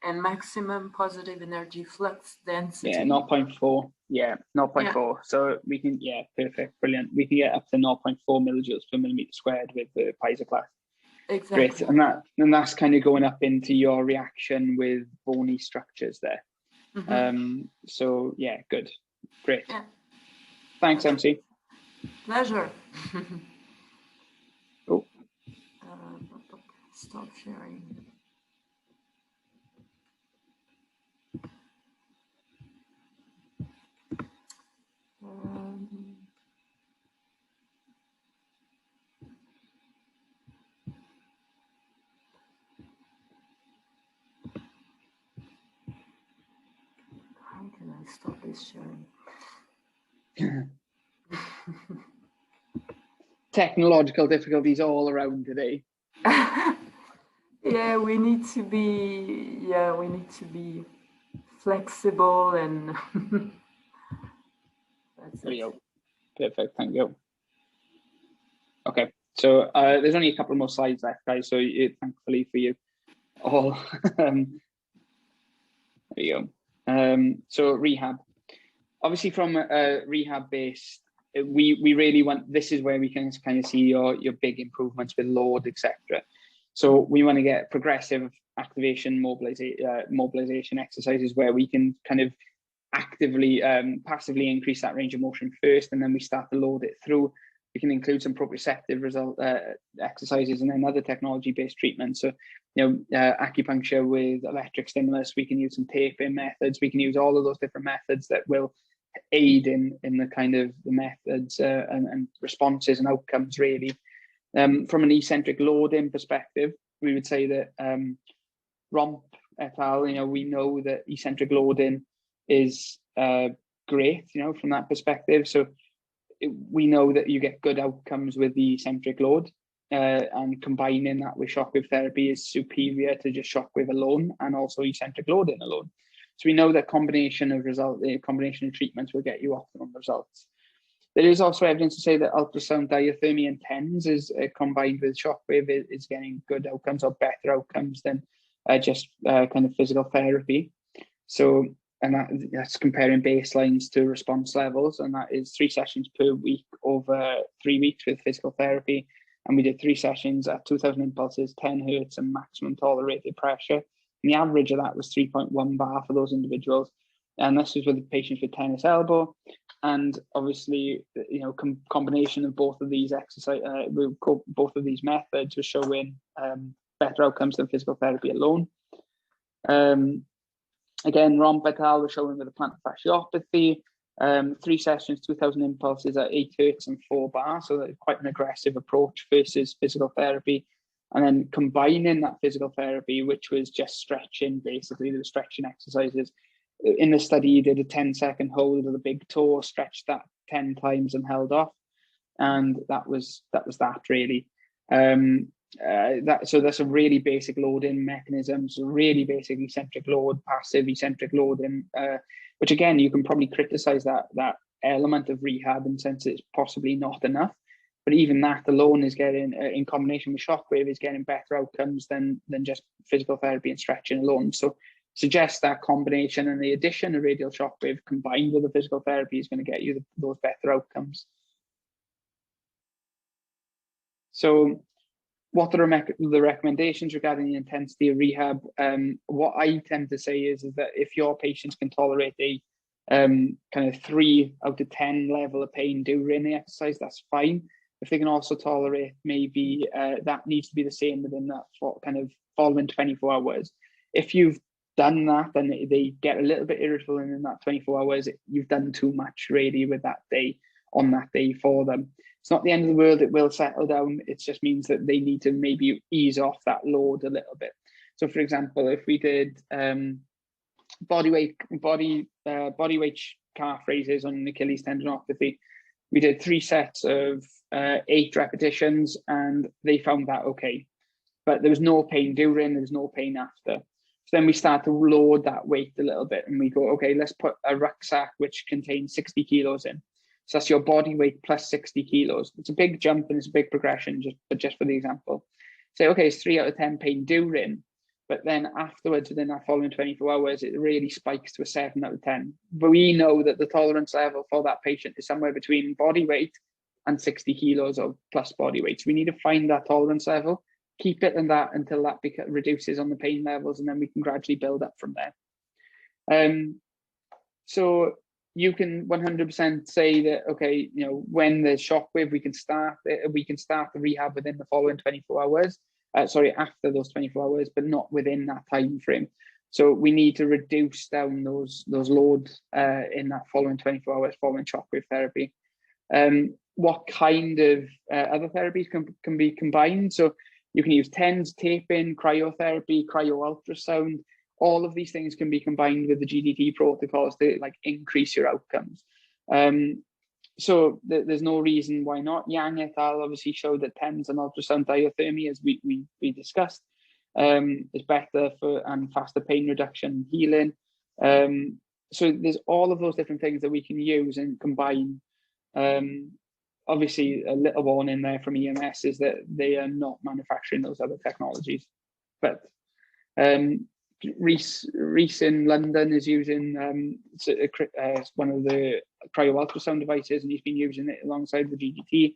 and maximum positive energy flux density. Yeah, 0.4. Yeah, 0.4. Yeah. So we can, yeah, perfect, brilliant. We can get up to 0.4 millijoules per millimeter squared with the Piezo class. Exactly. Great, and that's kind of going up into your reaction with bony structures there. So yeah, good, great. Yeah. Thanks, MC. Pleasure. Oh, Stop sharing. How can I stop this sharing? Technological difficulties all around today. Yeah, we need to be flexible and that's There it. you go. Perfect, thank you. Okay, so there's only a couple more slides left, guys, so thankfully for you all. There you go. So rehab. Obviously from a rehab based, we really want, this is where we can kind of see your big improvements with load, etc. So we want to get progressive activation mobilization exercises where we can kind of actively, passively increase that range of motion first, and then we start to load it through. We can include some proprioceptive exercises and then other technology-based treatments. So, acupuncture with electric stimulus, we can use some taping methods, we can use all of those different methods that will aid in the kind of the methods and responses and outcomes, really. From an eccentric loading perspective, we would say that Romp et al., we know that eccentric loading is great, from that perspective. So we know that you get good outcomes with the eccentric load, and combining that with shockwave therapy is superior to just shockwave alone and also eccentric loading alone. So we know that combination of treatments will get you optimum results. There is also evidence to say that ultrasound diathermy and TENS is combined with shockwave is getting good outcomes or better outcomes than just kind of physical therapy. So, and that's comparing baselines to response levels, and that is 3 sessions per week over 3 weeks with physical therapy. And we did 3 sessions at 2000 impulses, 10 hertz and maximum tolerated pressure. And the average of that was 3.1 bar for those individuals. And this was with patients with tennis elbow. And obviously, combination of both of these both of these methods was showing better outcomes than physical therapy alone. Again, Romp et al. Was showing with the plantar fasciopathy, 3 sessions, 2000 impulses at 8 hertz and 4 bar. So that's quite an aggressive approach versus physical therapy. And then combining that physical therapy, which was just stretching, basically, the stretching exercises. In the study, you did a 10-second hold of the big toe, stretched that 10 times and held off. And that was that really. So that's a really basic loading mechanism, so really basic eccentric load, passive eccentric loading, which again, you can probably criticize that element of rehab in the sense it's possibly not enough. But even that alone is getting, in combination with shockwave, is getting better outcomes than just physical therapy and stretching alone. So suggest that combination and the addition of radial shockwave combined with the physical therapy is going to get you those better outcomes. So what are the recommendations regarding the intensity of rehab? What I tend to say is that if your patients can tolerate a kind of 3 out of 10 level of pain during the exercise, that's fine. If they can also tolerate maybe that needs to be the same within that kind of following 24 hours. If you've done that and they get a little bit irritable in that 24 hours, you've done too much really with that day, on that day for them. It's not the end of the world, it will settle down. It just means that they need to maybe ease off that load a little bit. So for example, if we did body weight calf raises on Achilles tendinopathy, we did 3 sets of 8 repetitions and they found that okay. But there was no pain during, there was no pain after. So then we start to load that weight a little bit and we go, okay, let's put a rucksack which contains 60 kilos in. So that's your body weight plus 60 kilos. It's a big jump and it's a big progression, just for the example. Say, okay, it's 3 out of 10 pain during, but then afterwards, within that following 24 hours, it really spikes to a 7 out of 10. But we know that the tolerance level for that patient is somewhere between body weight and 60 kilos of plus body weight. So we need to find that tolerance level, keep it in that until that reduces on the pain levels, and then we can gradually build up from there. So you can 100% say that, okay, you know, when there's shockwave, we can start the rehab within the following 24 hours. Sorry, after those 24 hours, but not within that time frame. So we need to reduce down those loads in that following 24 hours following shockwave therapy. What kind of other therapies can be combined? So you can use TENS, taping, cryotherapy, cryo-ultrasound. All of these things can be combined with the GDT protocols to like increase your outcomes. So there's no reason why not. Yang et al. Obviously showed that TENS and ultrasound diathermy, as we discussed, is better for and faster pain reduction and healing. So there's all of those different things that we can use and combine. Obviously, a little warning there from EMS is that they are not manufacturing those other technologies. But Reese in London is using one of the cryo-ultrasound devices, and he's been using it alongside the GDT,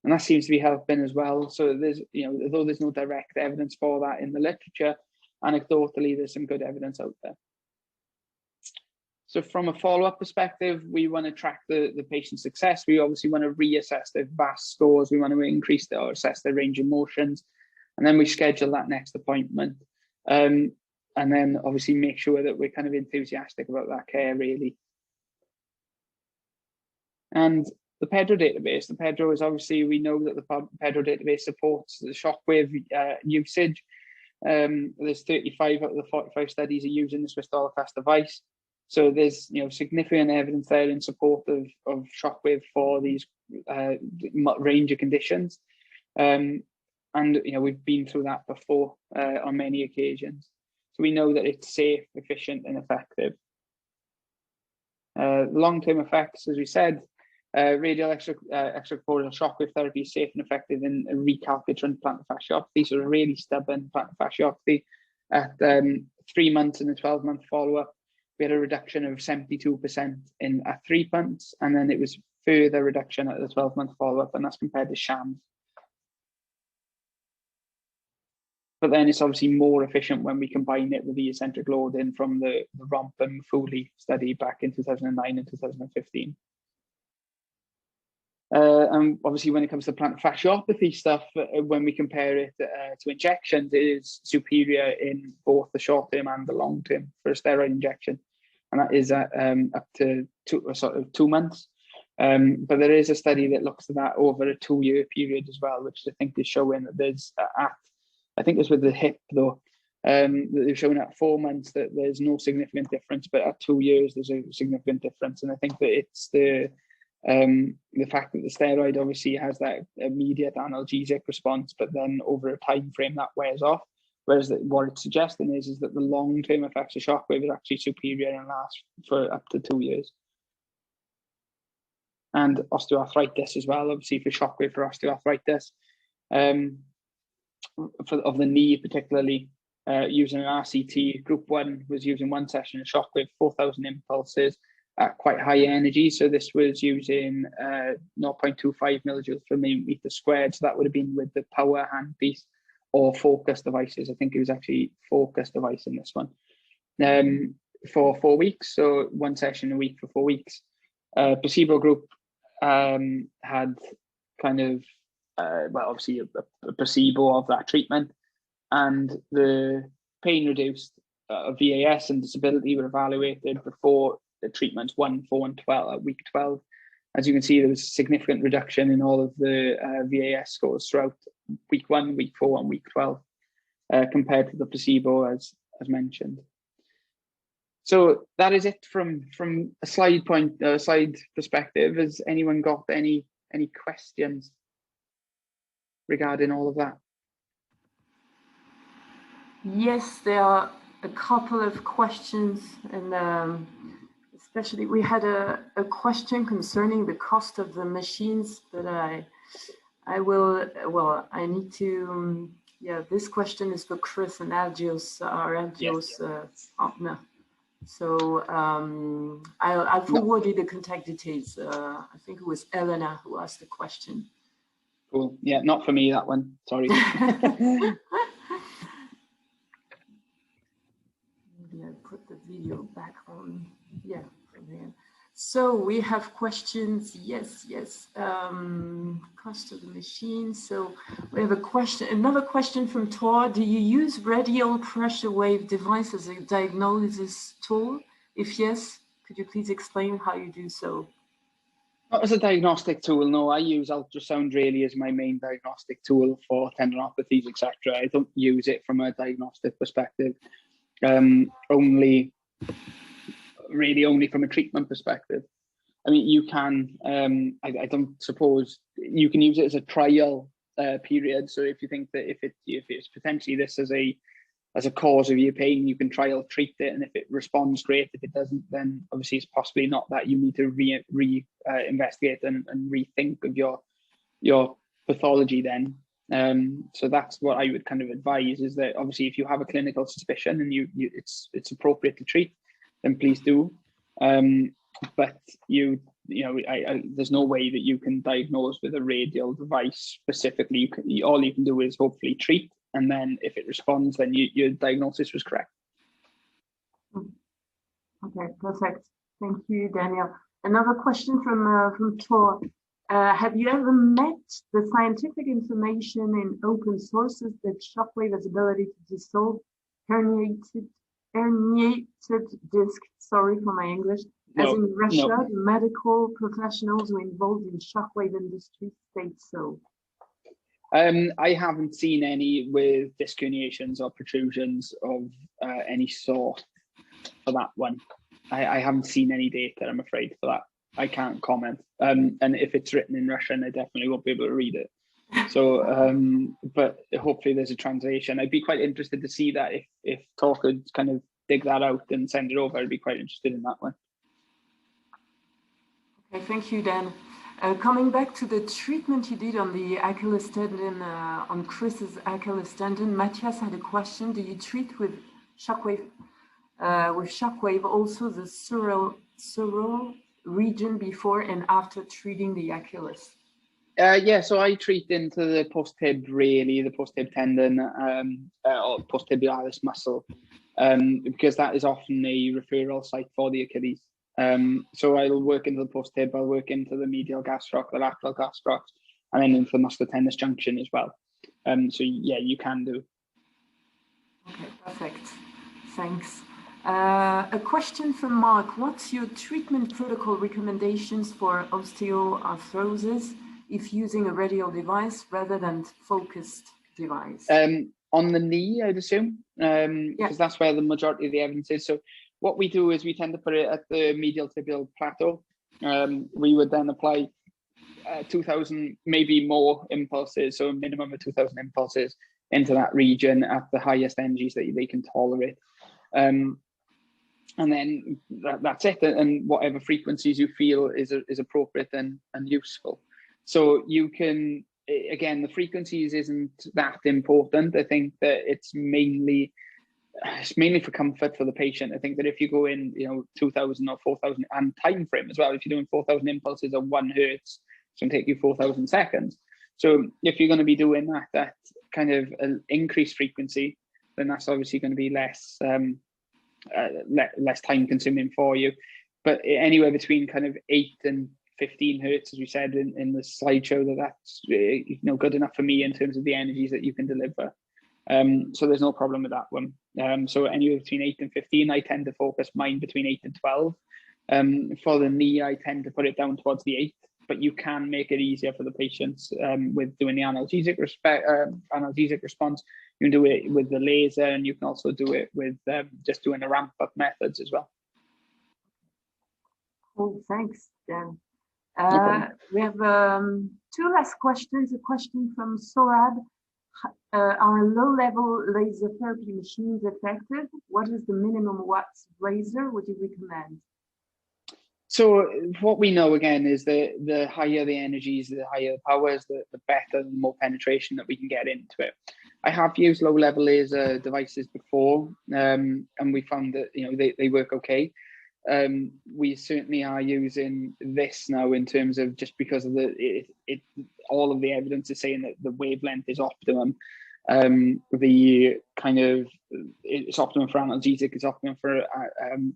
and that seems to be helping as well. So there's, you know, although there's no direct evidence for that in the literature, anecdotally, there's some good evidence out there. So from a follow-up perspective, we want to track the patient success. We obviously want to reassess their VAS scores. We want to increase or assess their range of motions. And then we schedule that next appointment. And then obviously make sure that we're kind of enthusiastic about that care, really. And the PEDRO database. The PEDRO is obviously, we know that the PEDRO database supports the shockwave usage. There's 35 out of the 45 studies are using the Swiss dollar fast device. So there's, you know, significant evidence there in support of shockwave for these range of conditions. And, you know, we've been through that before on many occasions. So we know that it's safe, efficient, and effective. Long-term effects, as we said, radial extracorporeal shockwave therapy is safe and effective in recalcitrant plantar fasciopathy. So a really stubborn plantar fasciopathy. At 3 months and a 12-month follow-up, we had a reduction of 72% at 3 months, and then it was further reduction at the 12-month follow-up, and that's compared to shams. But then it's obviously more efficient when we combine it with the eccentric loading from the Romp and Foley study back in 2009 and 2015. And obviously when it comes to plantar fasciopathy stuff, when we compare it to injections, it is superior in both the short term and the long term for a steroid injection. And that is up to 2 months. But there is a study that looks at that over a 2-year period as well, which I think is showing that there's I think it's with the hip though, that they're showing at 4 months that there's no significant difference, but at 2 years there's a significant difference. And I think that it's the fact that the steroid obviously has that immediate analgesic response, but then over a time frame that wears off. Whereas what it's suggesting is that the long-term effects of shockwave is actually superior and lasts for up to 2 years. And osteoarthritis as well, obviously for shockwave for osteoarthritis. Of the knee particularly, using an RCT, group 1 was using 1 session of shockwave, 4,000 impulses at quite high energy. So this was using 0.25 millijoules per millimeter squared. So that would have been with the power handpiece or focus devices. I think it was actually focus device in this one. For 4 weeks, so 1 session a week for 4 weeks. Placebo group had kind of, well, obviously a placebo of that treatment, and the pain reduced VAS and disability were evaluated before the treatments 1, 4, and 12 at week 12. As you can see, there was a significant reduction in all of the VAS scores throughout week 1, week 4, and week 12 compared to the placebo, as mentioned. So that is it from a slide perspective. Has anyone got any questions regarding all of that? Yes, there are a couple of questions, and especially we had a question concerning the cost of the machines, but I will, well, I need to, yeah, this question is for Chris and Algios, our Algios partner. So I'll forward you the contact details. I think it was Elena who asked the question. Cool. Yeah, not for me, that one. Sorry. Maybe I put the video back on. Yeah, from here. So we have questions. Yes. Cost of the machine. So we have another question from Tor. Do you use radial pressure wave device as a diagnosis tool? If yes, could you please explain how you do so? Not as a diagnostic tool, no. I use ultrasound really as my main diagnostic tool for tendinopathies, etc. I don't use it from a diagnostic perspective. Only from a treatment perspective. I mean, you can. I don't suppose you can use it as a trial period. So if you think that if it's potentially this as a cause of your pain, you can trial treat it, and if it responds, great. If it doesn't, then obviously it's possibly not that. You need to investigate and rethink of your pathology then. So that's what I would kind of advise, is that obviously if you have a clinical suspicion and it's appropriate to treat, then please do. But there's no way that you can diagnose with a radial device specifically. All you can do is hopefully treat, and then if it responds, then your diagnosis was correct. Okay, perfect. Thank you, Daniel. Another question from Tor. Have you ever met the scientific information in open sources that shockwave has ability to dissolve herniated disc? Sorry for my English. As in Russia, the medical professionals who are involved in shockwave industry state so. I haven't seen any with disc herniations or protrusions of any sort for that one. I haven't seen any data, I'm afraid, for that. I can't comment. And if it's written in Russian, I definitely won't be able to read it. So, but hopefully there's a translation. I'd be quite interested to see that if Tor could kind of dig that out and send it over. I'd be quite interested in that one. Okay, thank you, Dan. Coming back to the treatment you did on the Achilles tendon, on Chris's Achilles tendon, Matthias had a question. Do you treat with shockwave also the sural region before and after treating the Achilles? Yeah, so I treat into the post-tib, really, the post-tib tendon or post-tibialis muscle, because that is often a referral site for the Achilles. So I'll work into the post-tib, I'll work into the medial gastroc, the lateral gastroc, and then into the musculotendinous junction as well. So yeah, you can do. Okay, perfect. Thanks. A question from Mark. What's your treatment protocol recommendations for osteoarthrosis if using a radial device rather than focused device? On the knee, I'd assume, because that's where the majority of the evidence is. So what we do is we tend to put it at the medial tibial plateau. We would then apply 2,000, maybe more impulses, so a minimum of 2,000 impulses into that region at the highest energies that they can tolerate. And then that's it, and whatever frequencies you feel is appropriate and useful. So you can, again, the frequencies isn't that important. I think that it's mainly for comfort for the patient. I think that if you go in, 2,000 or 4,000, and time frame as well, if you're doing 4,000 impulses of 1 hertz, it's going to take you 4,000 seconds. So if you're going to be doing that kind of increased frequency, then that's obviously going to be less time consuming for you. But anywhere between kind of 8 and 15 hertz, as we said in the slideshow, that's good enough for me in terms of the energies that you can deliver. So there's no problem with that one. So anywhere between 8 and 15, I tend to focus mine between 8 and 12. For the knee, I tend to put it down towards the 8, but you can make it easier for the patients with doing the analgesic response. You can do it with the laser, and you can also do it with just doing the ramp up methods as well. Cool, thanks, Dan. We have 2 last questions. A question from Sorab. Are low-level laser therapy machines effective? What is the minimum watts laser would you recommend? So what we know, again, is that the higher the energies, the higher the powers, the better, the more penetration that we can get into it. I have used low-level laser devices before, and we found that they work okay. We certainly are using this now in terms of just because of all of the evidence is saying that the wavelength is optimum. The kind of, it's optimum for analgesic, it's optimum for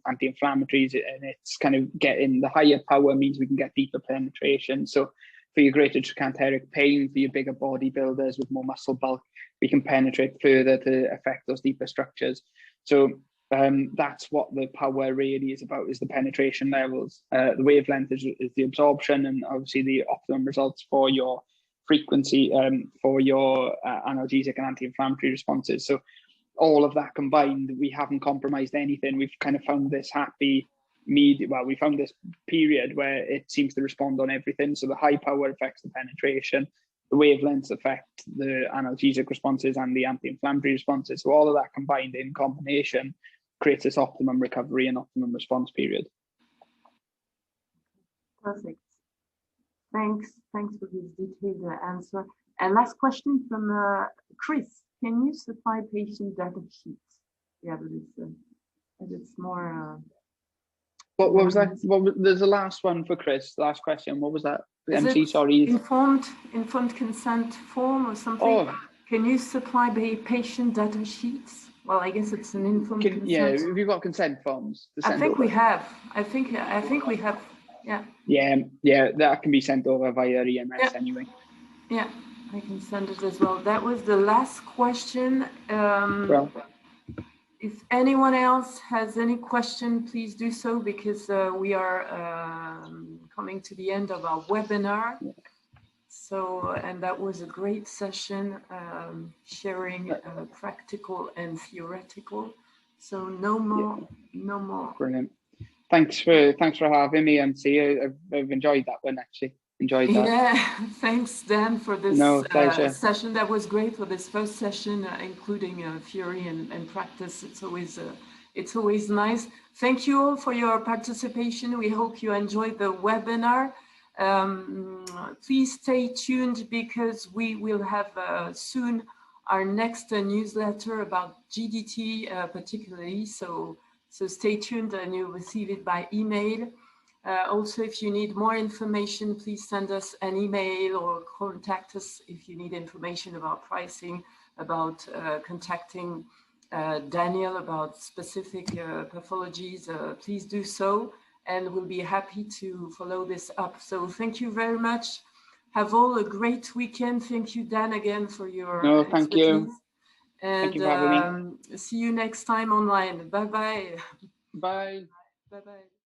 anti-inflammatories, and it's kind of getting the higher power means we can get deeper penetration. So for your greater trochanteric pain, for your bigger bodybuilders with more muscle bulk, we can penetrate further to affect those deeper structures. So that's what the power really is about, is the penetration levels. The wavelength is the absorption, and obviously the optimum results for your frequency, for your analgesic and anti-inflammatory responses. So all of that combined, we haven't compromised anything. We've kind of found this happy well, we found this period where it seems to respond on everything. So the high power affects the penetration, the wavelengths affect the analgesic responses and the anti-inflammatory responses. So all of that combined in combination creates this optimum recovery and optimum response period. Perfect. Thanks for this detailed answer. And last question from Chris. Can you supply patient data sheets? Yeah, but it's more... What was that? There's the last one for Chris. The last question. What was that? MC, sorry. Informed consent form or something? Oh. Can you supply the patient data sheets? Well, I guess it's an informed consent. Yeah, have you got consent forms? I think we have. I think we have. Yeah. Yeah, that can be sent over via EMS anyway. Yeah, I can send it as well. That was the last question. If anyone else has any question, please do so, because we are coming to the end of our webinar. So, and that was a great session, sharing practical and theoretical. So no more. Brilliant. Thanks for having me, MC. I've enjoyed that one, actually. Enjoyed that. Yeah, thanks, Dan, for this session. That was great for this first session, including theory and practice. It's always nice. Thank you all for your participation. We hope you enjoyed the webinar. Please stay tuned, because we will have soon our next newsletter about GDT particularly. So stay tuned and you'll receive it by email. Also, if you need more information, please send us an email or contact us if you need information about pricing, about contacting Daniel about specific pathologies. Please do so, and we'll be happy to follow this up. So thank you very much. Have all a great weekend. Thank you, Dan, again for your thank you. And thank you for having me. See you next time online. Bye-bye. Bye. Bye-bye.